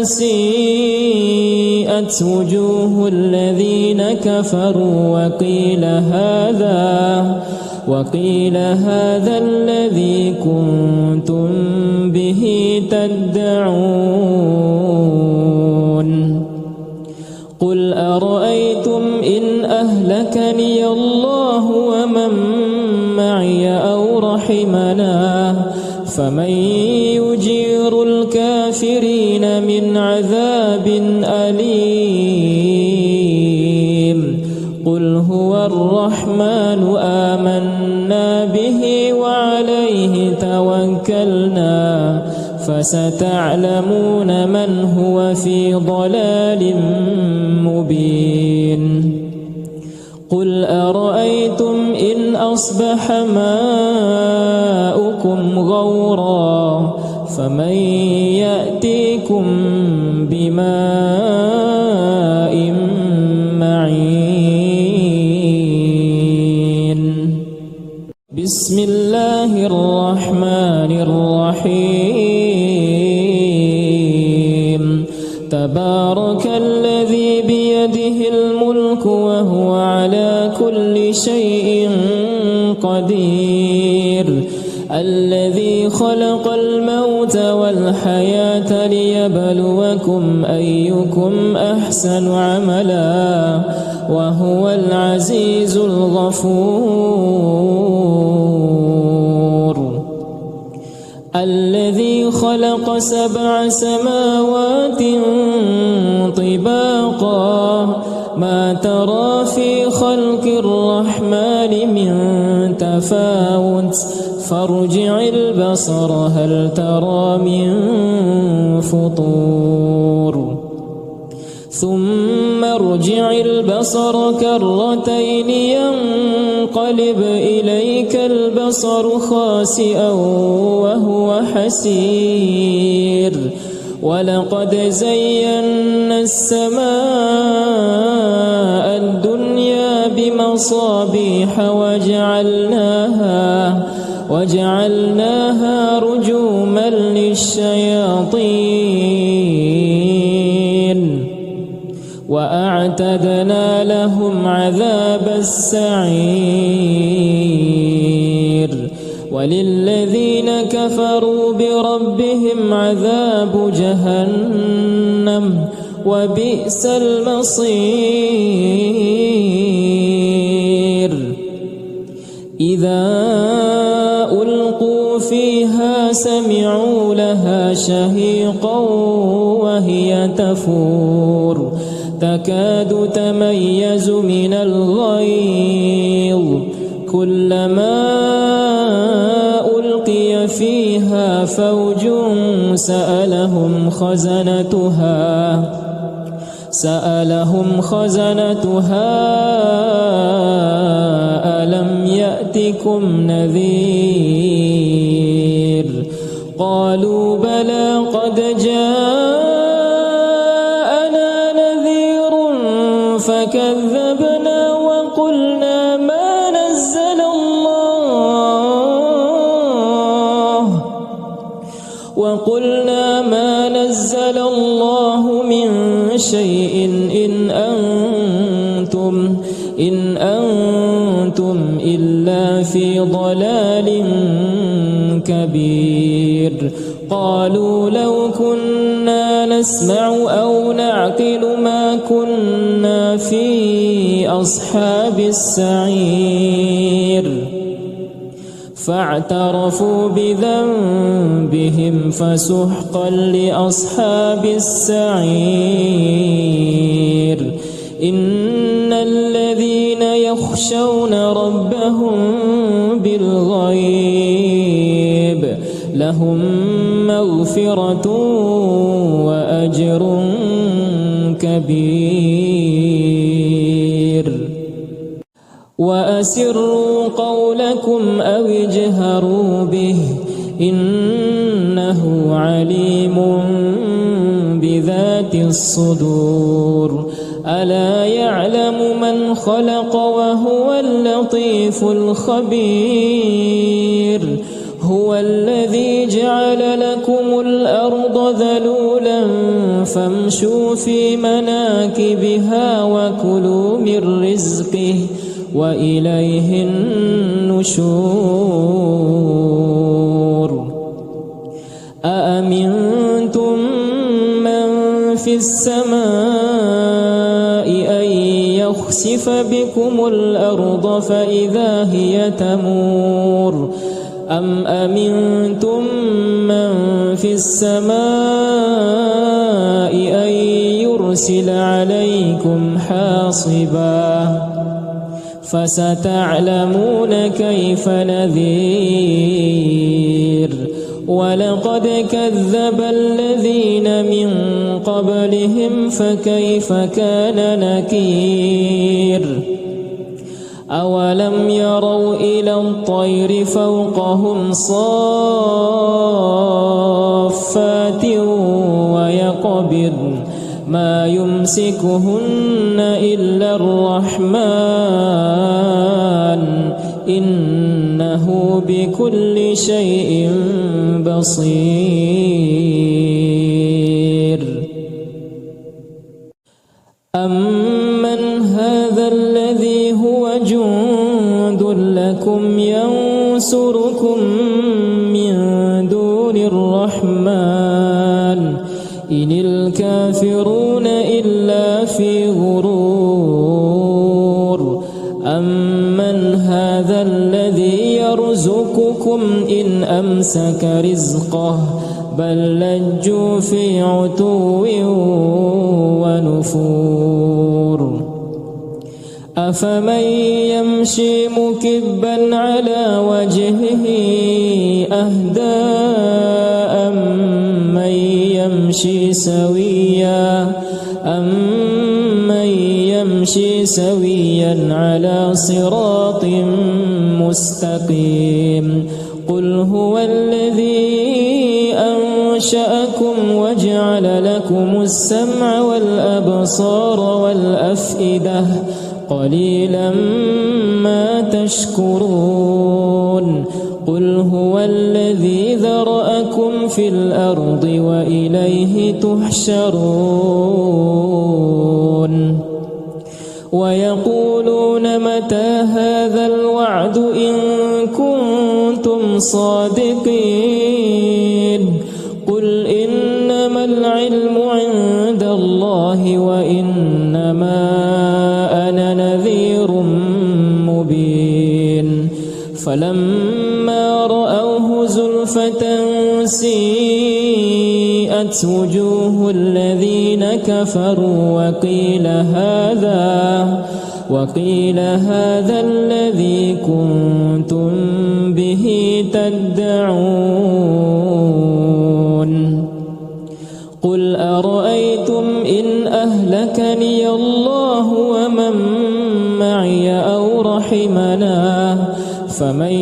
سيئت وجوه الذين كفروا وقيل هذا الذي كنتم به تدعون قل أرأيتم إن أهلكني الله ومن معي أو رحمنا فمن يجير الكافرين من عذاب أليم قل هو الرحمن آمنا به وعليه توكلنا فستعلمون من هو في ضلال مبين قل أرأيتم إن أصبح ماؤكم غورا فمن يأتيكم بماء معين بسم الله الرحمن الرحيم تبارك الذي بيده الملك وهو على كل شيء قدير الذي خلق الموت والحياة ليبلوكم أيكم أحسن عملا وهو العزيز الغفور الذي خلق 7 سماوات طباقا ما ترى في خلق الرحمن من تفاوت فارجع البصر هل ترى من فطور ثم ارجع البصر كرتين ينقلب إليك البصر خاسئا وهو حسير ولقد زينا السماء الدنيا بمصابيح وجعلناها رجوما للشياطين وأعتدنا لهم عذاب السعير وللذين كفروا بربهم عذاب جهنم وبئس المصير إذا ألقوا فيها سمعوا لها شهيقا وهي تفور تكاد تميز من الغيظ كلما ألقي فيها فوج سألهم خزنتها ألم يأتكم نذير قالوا بلى قد جاءنا نذير فكذبنا وقلنا ما نزل الله من شيء إن أنتم إلا في ضلال كبير قالوا لو كنا نسمع أو نعقل ما كنا في أصحاب السعير فاعترفوا بذنبهم فسحقا لأصحاب السعير إن الذين يخشون ربهم بالغيب لهم مغفرة وأجر كبير. وأسروا قولكم أو اجهروا به إنه عليم بذات الصدور. ألا يعلم من خلق وهو اللطيف الخبير. هو الذي جعل لكم الأرض ذلولا فامشوا في مناكبها وكلوا من رزقه وإليه النشور. أأمنتم من في السماء أن يخسف بكم الأرض فإذا هي تمور أم أمنتم من في السماء أن يرسل عليكم حاصبا فستعلمون كيف نذير. ولقد كذب الذين من قبلهم فكيف كان نكير. أولم يروا إلى الطير فوقهم صافات ويقبضن ما يمسكهن إلا الرحمن إنه بكل شيء بصير. أمن هذا الذي هو جند لكم ينصركم من دون الرحمن إن الكافرون إلا في غرور. أمن هذا الذي يرزقكم إن أمسك رزقه بل لجوا في عتو ونفور. أفمن يمشي مكبا على وجهه أهدى أمن يمشي سويا على صراط مستقيم. قل هو الذي أنشأكم وجعل لكم السمع والأبصار والأفئدة قليلا ما تشكرون. قل هو الذي ذرأكم في الأرض وإليه تحشرون. ويقولون متى هذا الوعد إن كنتم صادقين. قل إنما العلم عند الله وإنما أنا نذير مبين. فلما رأوه زلفة سيئت وجوه الذين كفروا وقيل هذا الذي كنتم به تدعون. قل أرأيتم إن أهلكني الله ومن معي أو رحمنا فمن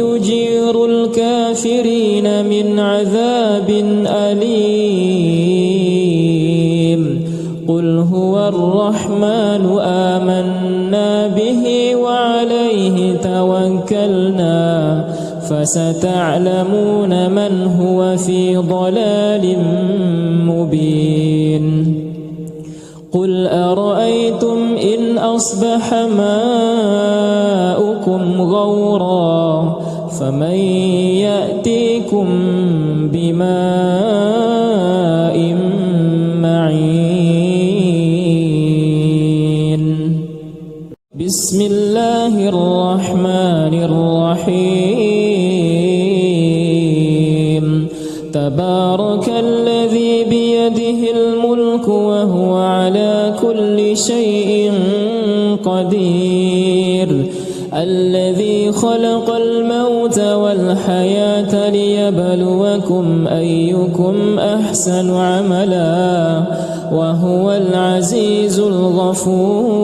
يجير الكافرين من عذاب أليم. قل هو الرحمن آمنا به وعليه توكلنا فستعلمون من هو في ضلال مبين. قل أرأيتم إن أصبح ماؤكم غورا فمن يأتيكم بماء معين. بسم الله الرحمن الرحيم. تبارك الذي بيده الملك وهو على كل شيء قدير. الذي خلق الموت والحياة ليبلوكم أيكم أحسن عملا وهو العزيز الغفور.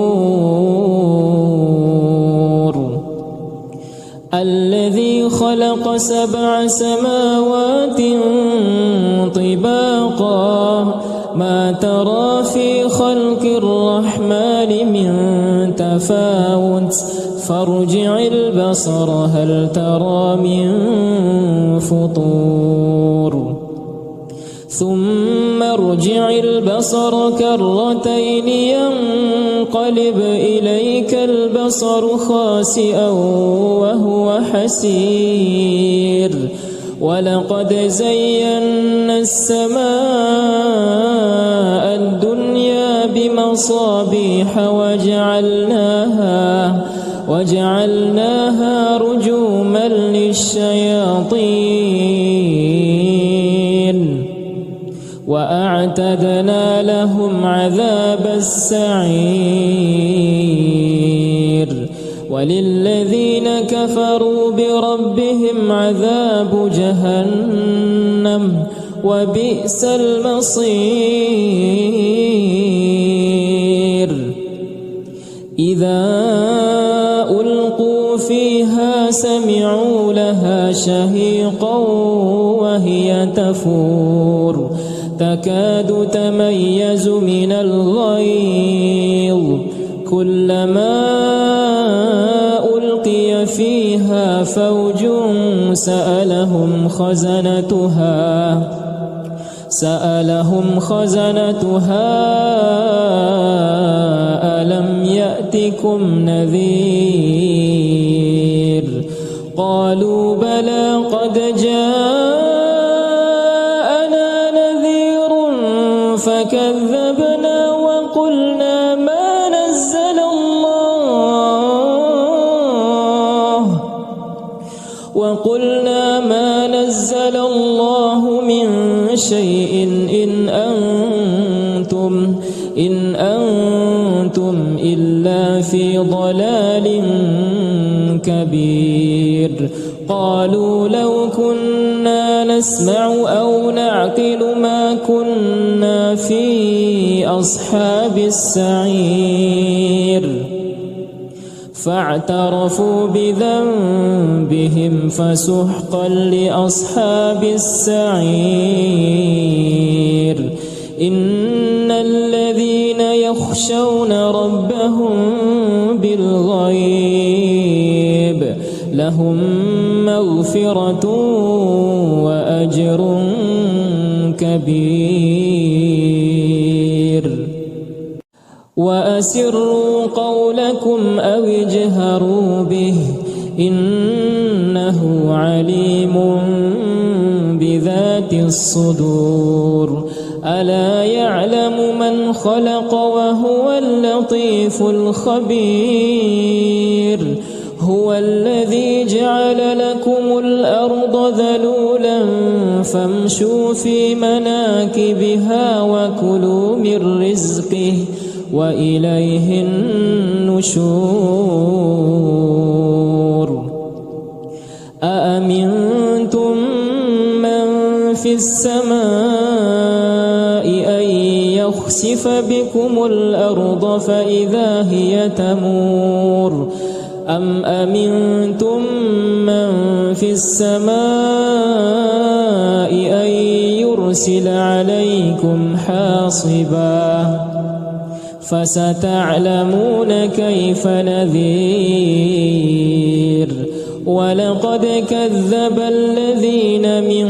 الذي خلق 7 سماوات طباقا ما ترى في خلق الرحمن من تفاوت فارجع البصر هل ترى من فطور ثم ارجع البصر كرتين ينقلب إليك البصر خاسئا وهو حسير ولقد زينا السماء الدنيا بمصابيح وجعلناها رجوما للشياطين وأعتدنا لهم عذاب السعير وللذين كفروا بربهم عذاب جهنم وبئس المصير. إذا ألقوا فيها سمعوا لها شهيقا وهي تفور تكاد تميز من الغيظ كلما ألقي فيها فوج سألهم خزنتها ألم يأتكم نذير قالوا بلى قد جاءنا نذير فكذبنا وقلنا ما نزل الله من شيء إن أنتم إلا في ضلال كبير. قالوا لو كنا نسمع أو نعقل ما كنا في أصحاب السعير فاعترفوا بذنبهم فسحقا لأصحاب السعير. إن الذين يخشون ربهم بالغيب لهم مغفرة وأجر كبير. وأسروا قولكم أو اجهروا به إنه عليم بذات الصدور. ألا يعلم من خلق وهو اللطيف الخبير. هو الذي جعل لكم الأرض ذلولا فامشوا في مناكبها وكلوا من رزقه وإليه النشور. أأمنتم من في السماء أن يخسف بكم الأرض فإذا هي تمور أم أمنتم من في السماء أن يرسل عليكم حاصبا فستعلمون كيف نذير. ولقد كذب الذين من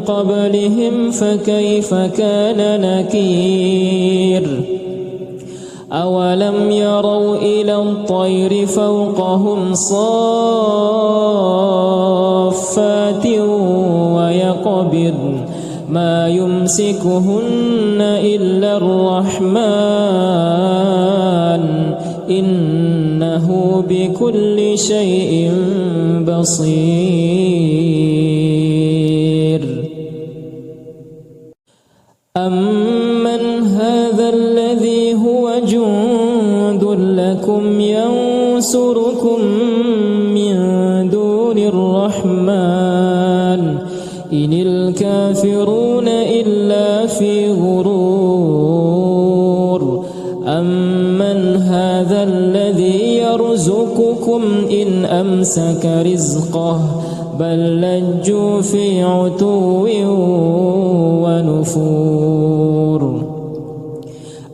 قبلهم فكيف كان نكير. أولم يروا إلى الطير فوقهم صافات ويقبضن ما يمسكهن إلا الرحمن إنه بكل شيء بصير. أمن هذا الذي هو جند لكم ينصركم الرحمن إن الكافرون إلا في غرور أمن هذا الذي يرزقكم إن أمسك رزقه بل لجوا في عتو ونفور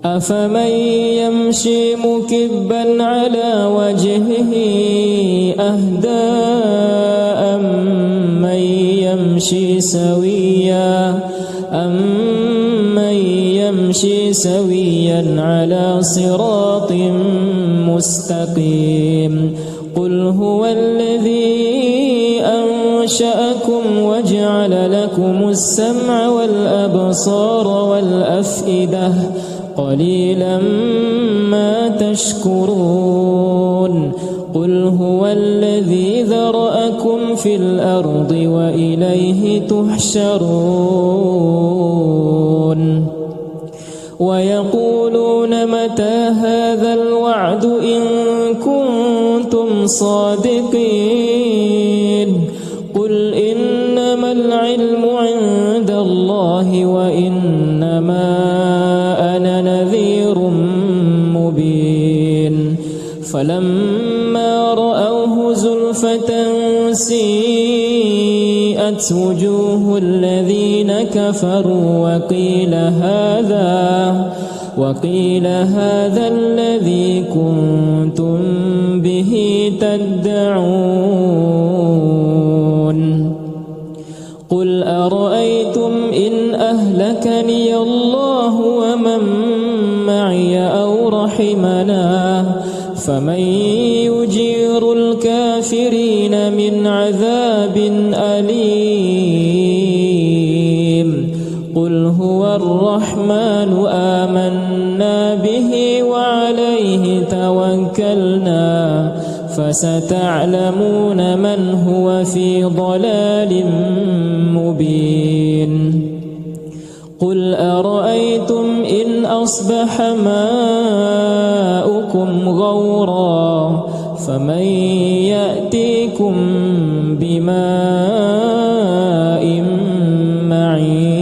أفمن يمشي مكبا على وجهه أهدى أمن يمشي سويا على صراط مستقيم قل هو الذي أنشأكم وجعل لكم السمع والأبصار والأفئدة قليلا ما تشكرون قل هو الذي ذرأكم في الأرض وإليه تحشرون ويقولون متى هذا الوعد إن كنتم صادقين قل إنما العلم عند الله وإنما أنا نذير مبين فلما رأوه زلفة سيئت وجوه الذين كفروا وقيل هذا الذي كنتم به تدعون قل أرأيتم إن أهلكني الله ومن معي أو رحمنا فمن يجير الكافرين من عذاب أليم قل هو الرحمن آمنا به وعليه توكلنا فستعلمون من هو في ضلال مبين قل أرأيتم إن أصبح ماؤكم غورا فمن يأتيكم بماء معين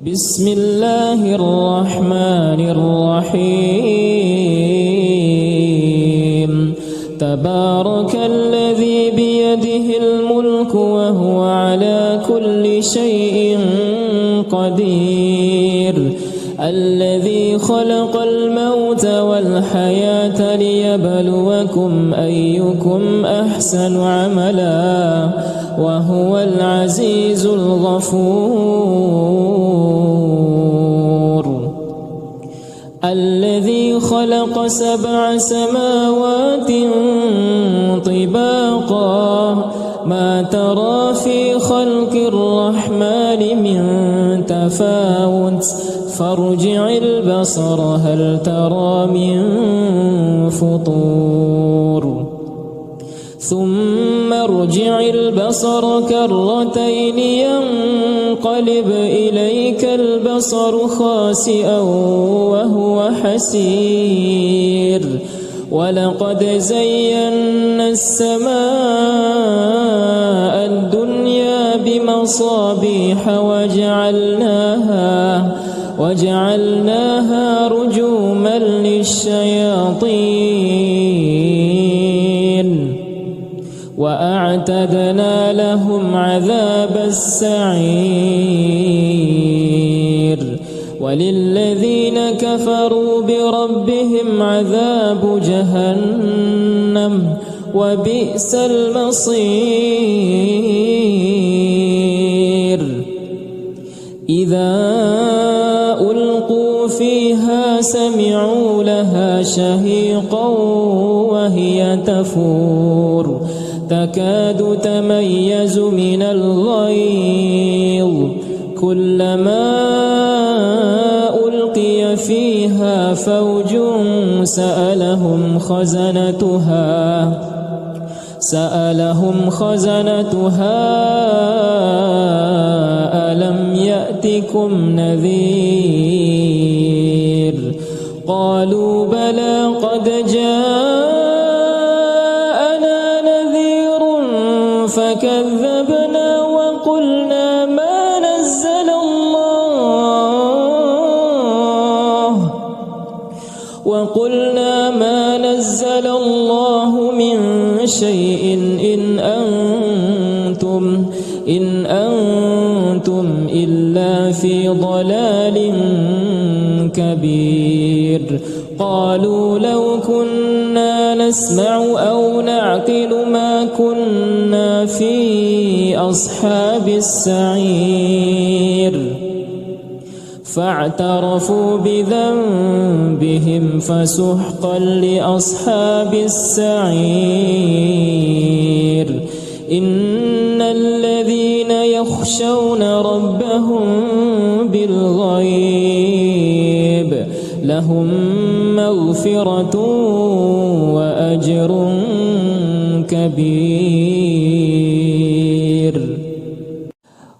بسم الله الرحمن الرحيم تبارك الذي بيده الملك وهو على كل شيء قدير الذي خلق الموت والحياة ليبلوكم أيكم أحسن عملا وهو العزيز الغفور الذي خلق 7 سماوات طباقا ما ترى في خلق الرحمن من تفاوت فارجع البصر هل ترى من فطور ثم ارجع البصر كرتين ينقلب إليك البصر خاسئا وهو حسير ولقد زينا السماء الدنيا بمصابيح وجعلناها رجوما للشياطين وأعتدنا لهم عذاب السعير وللذين كفروا بربهم عذاب جهنم وبئس المصير إذا ألقوا فيها سمعوا لها شهيقا وهي تفور تكاد تميز من الغيظ كلما ألقي فيها فوج سألهم خزنتها ألم يأتكم نذير قالوا بلى قد جاءنا وقلنا ما نزل الله من شيء إن أنتم إلا في ضلال كبير. قالوا لو كنا نسمع أو نعقل ما كنا في أصحاب السعير. فاعترفوا بذنبهم فسحقا لأصحاب السعير. إن الذين يخشون ربهم بالغيب لهم مغفرة وأجر كبير.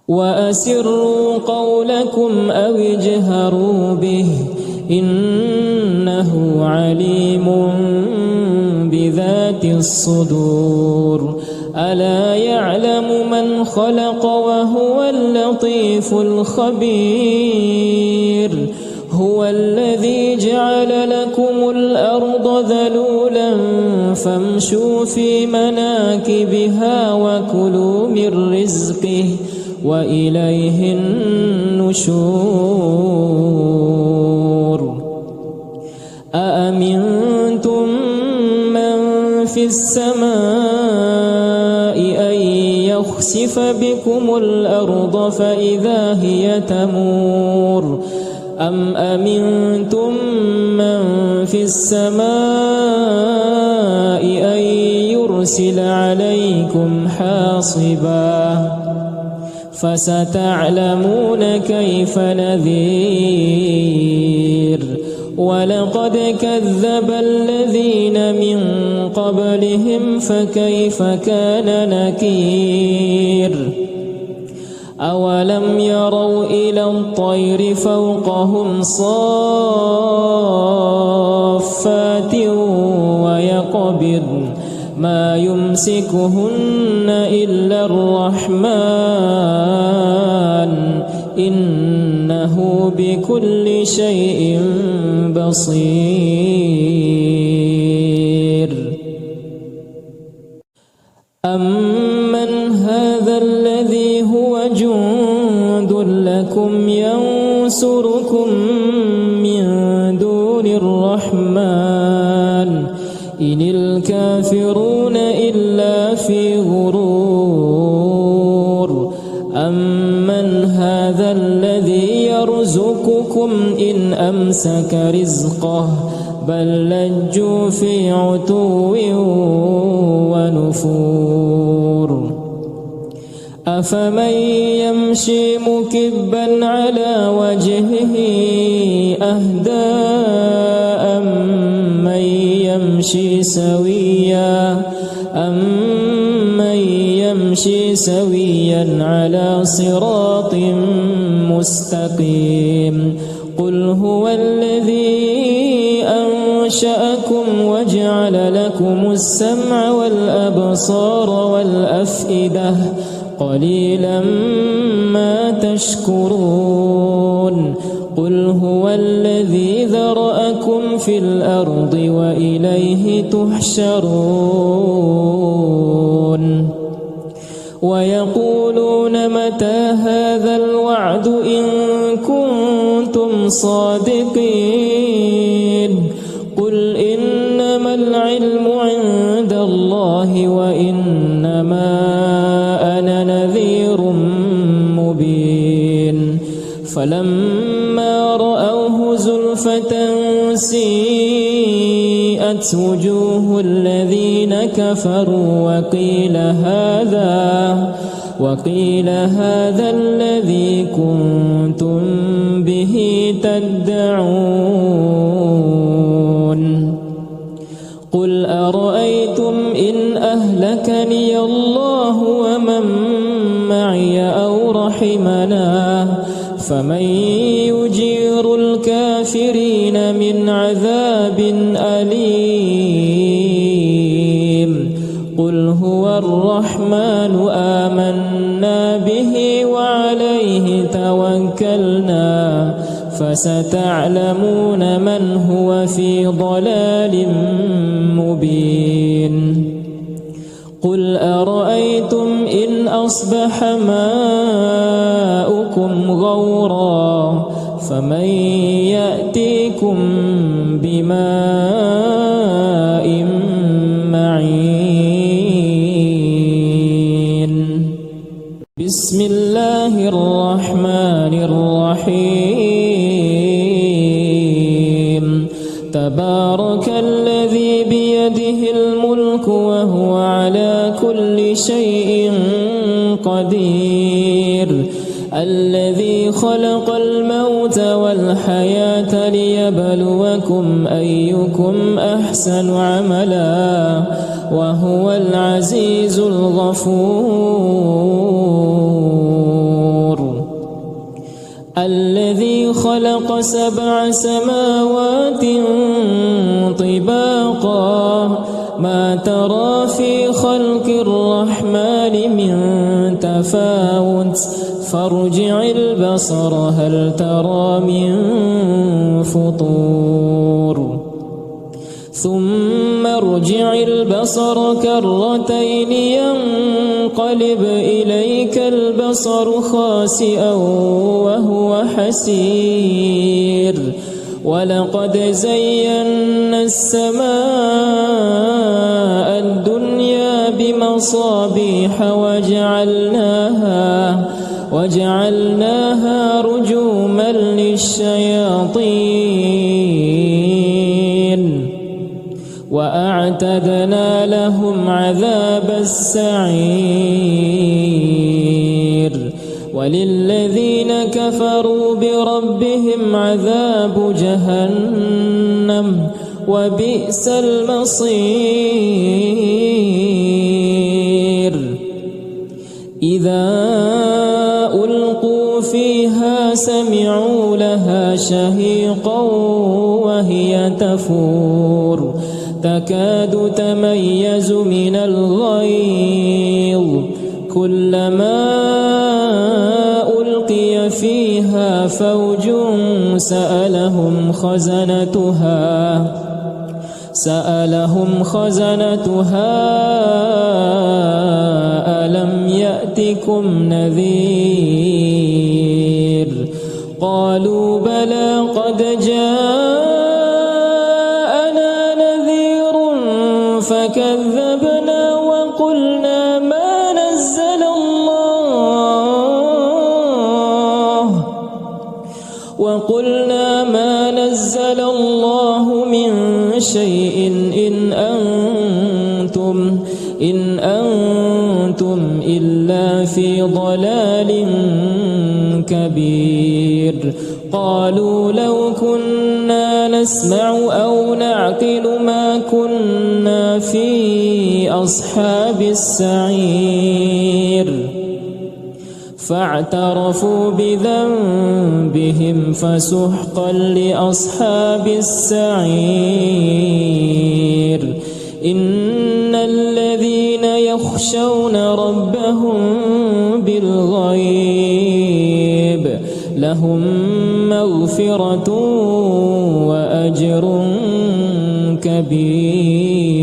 وأسروا قولكم أو اجهروا به إنه عليم بذات الصدور. ألا يعلم من خلق وهو اللطيف الخبير. هو الذي جعل لكم الأرض ذلولا فامشوا في مناكبها وكلوا من رزقه وإليه النشور. أأمنتم من في السماء أن يخسف بكم الأرض فإذا هي تمور أم أمنتم من في السماء أن يرسل عليكم حاصبا فستعلمون كيف نذير. ولقد كذب الذين من قبلهم فكيف كان نكير. أولم يروا إلى الطير فوقهم صافات ويقبضن ما يمسكهن إلا الرحمن إنه بكل شيء بصير. أمن هذا الذي هو جند لكم ينصركم من دون الرحمن إن الكافرون إلا في غرور. أمن هذا الذي يرزقكم إن أمسك رزقه بل لجوا في عتو ونفور. أفمن يمشي مكبا على وجهه أهدى أمن يمشي سويا على صراط مستقيم. قل هو الذي أنشأكم وجعل لكم السمع والأبصار والأفئدة قليلا ما تشكرون. قل هو الذي ذرأكم في الأرض وإليه تحشرون. ويقولون متى هذا الوعد إن كنتم صادقين. قل إنما العلم عند الله وإنما أنا نذير مبين. فلما رأوه زلفة سيئت وجوه الذين كفروا وقيل هذا الذي كنتم به تدعون. قل أرأيتم إن أهلكني الله ومن معي أو رحمنا فمن يجير الكافرين من عذاب أليم. قل هو الرحمن آمنا آمنا به وعليه توكلنا فستعلمون من هو في ضلال مبين قل أرأيتم إن أصبح ماؤكم غورا فمن يأتيكم بماء معين بسم الله الرحمن الرحيم تبارك الذي بيده الملك وهو على كل شيء قدير الذي خلق الموت والحياة ليبلوكم أيكم أحسن عملا وهو العزيز الغفور الذي خلق 7 سماوات طباقا ما ترى في خلق الرحمن من تفاوت فارجع البصر هل ترى من فطور ثم ارجع البصر كرتين ينقلب إليك البصر خاسئا وهو حسير ولقد زينا السماء الدنيا بمصابيح وجعلناها رجوما للشياطين وأعتدنا لهم عذاب السعير وللذين كفروا بربهم عذاب جهنم وبئس المصير إذا ألقوا فيها سمعوا لها شهيقا وهي تفور تكاد تميز من الغيظ كلما ألقي فيها فوج سألهم خزنتها ألم يأتكم نذير قالوا بلى قد جاءنا نذير فكذبنا وقلنا ما نزل الله من شيء إن أنتم إلا في ضلال كبير قالوا لو كنا نسمع أو نعقل ما كنا في أصحاب السعير فاعترفوا بذنبهم فسحقا لأصحاب السعير إن الذين يخشون ربهم بالغيب لهم مغفرة وأجر كبير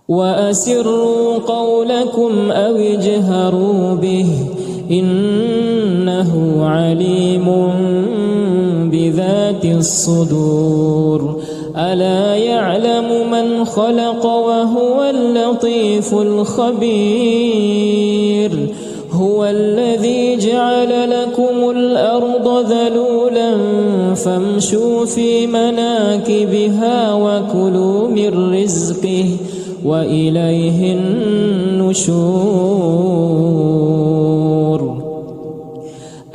وأسروا قولكم أو اجهروا به إنه عليم بذات الصدور ألا يعلم من خلق وهو اللطيف الخبير هو الذي جعل لكم الأرض ذلولا فامشوا في مناكبها وكلوا من رزقه وإليه النشور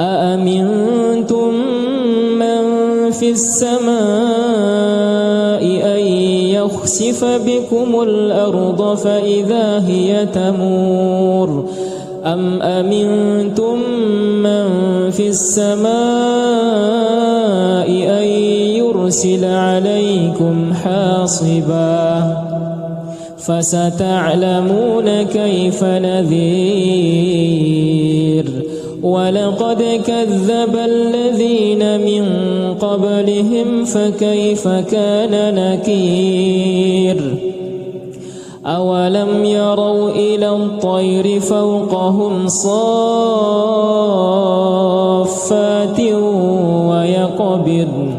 أأمنتم من في السماء أن يخسف بكم الأرض فإذا هي تمور أم أمنتم من في السماء أن يرسل عليكم حاصبا فستعلمون كيف نذير ولقد كذب الذين من قبلهم فكيف كان نكير أولم يروا إلى الطير فوقهم صافات ويقبضن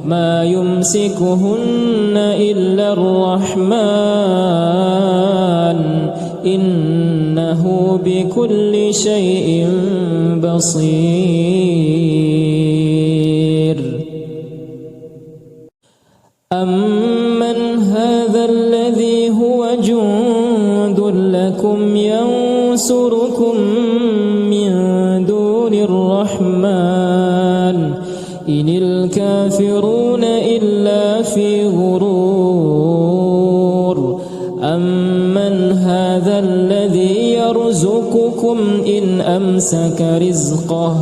ما يمسكهن إلا الرحمن إنه بكل شيء بصير أمن هذا الذي هو جند لكم ينصركم من دون الرحمن إن الكافرون إلا في غرور أمن هذا الذي يرزقكم إن أمسك رزقه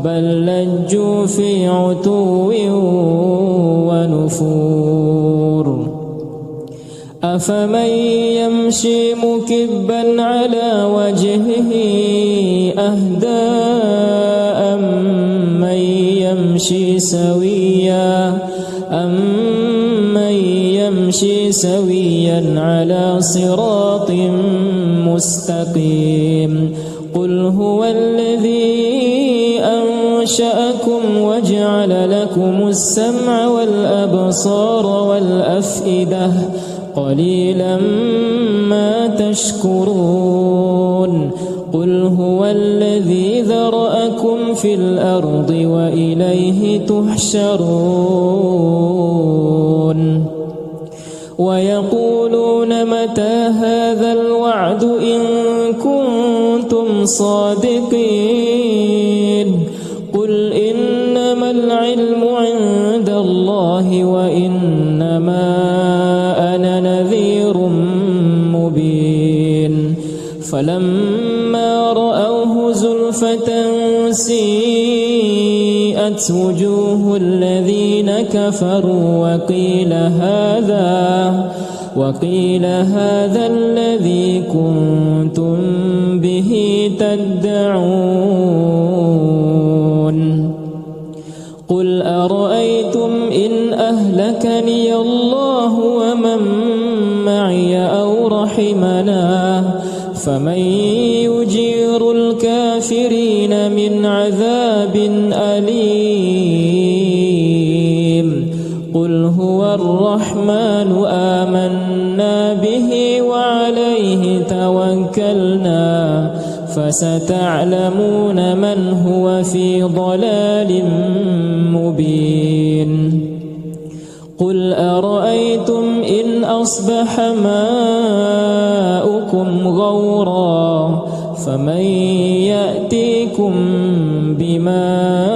بل لجوا في عتو ونفور أفمن يمشي مكبا على وجهه أهدى أمن يمشي سويا على صراط مستقيم قل هو الذي أنشأكم وجعل لكم السمع والأبصار والأفئدة قليلا ما تشكرون قل هو الذي ذرأكم في الأرض وإليه تحشرون ويقولون متى هذا الوعد إن كنتم صادقين قل إنما العلم عند الله وإنما أنا نذير مبين فلما رأوه زلفة سيئت وجوه الذين كفروا وقيل هذا الذي كنتم به تدعون قل أرأيتم إن أهلكني الله ومن معي أو رحمنا فمن يجير الكافرين من عذاب أليم قل هو الرحمن آمنا به وعليه توكلنا فستعلمون من هو في ضلال مبين قل أرأيتم إن أصبح ماؤكم غورا فمن يأتيكم بماء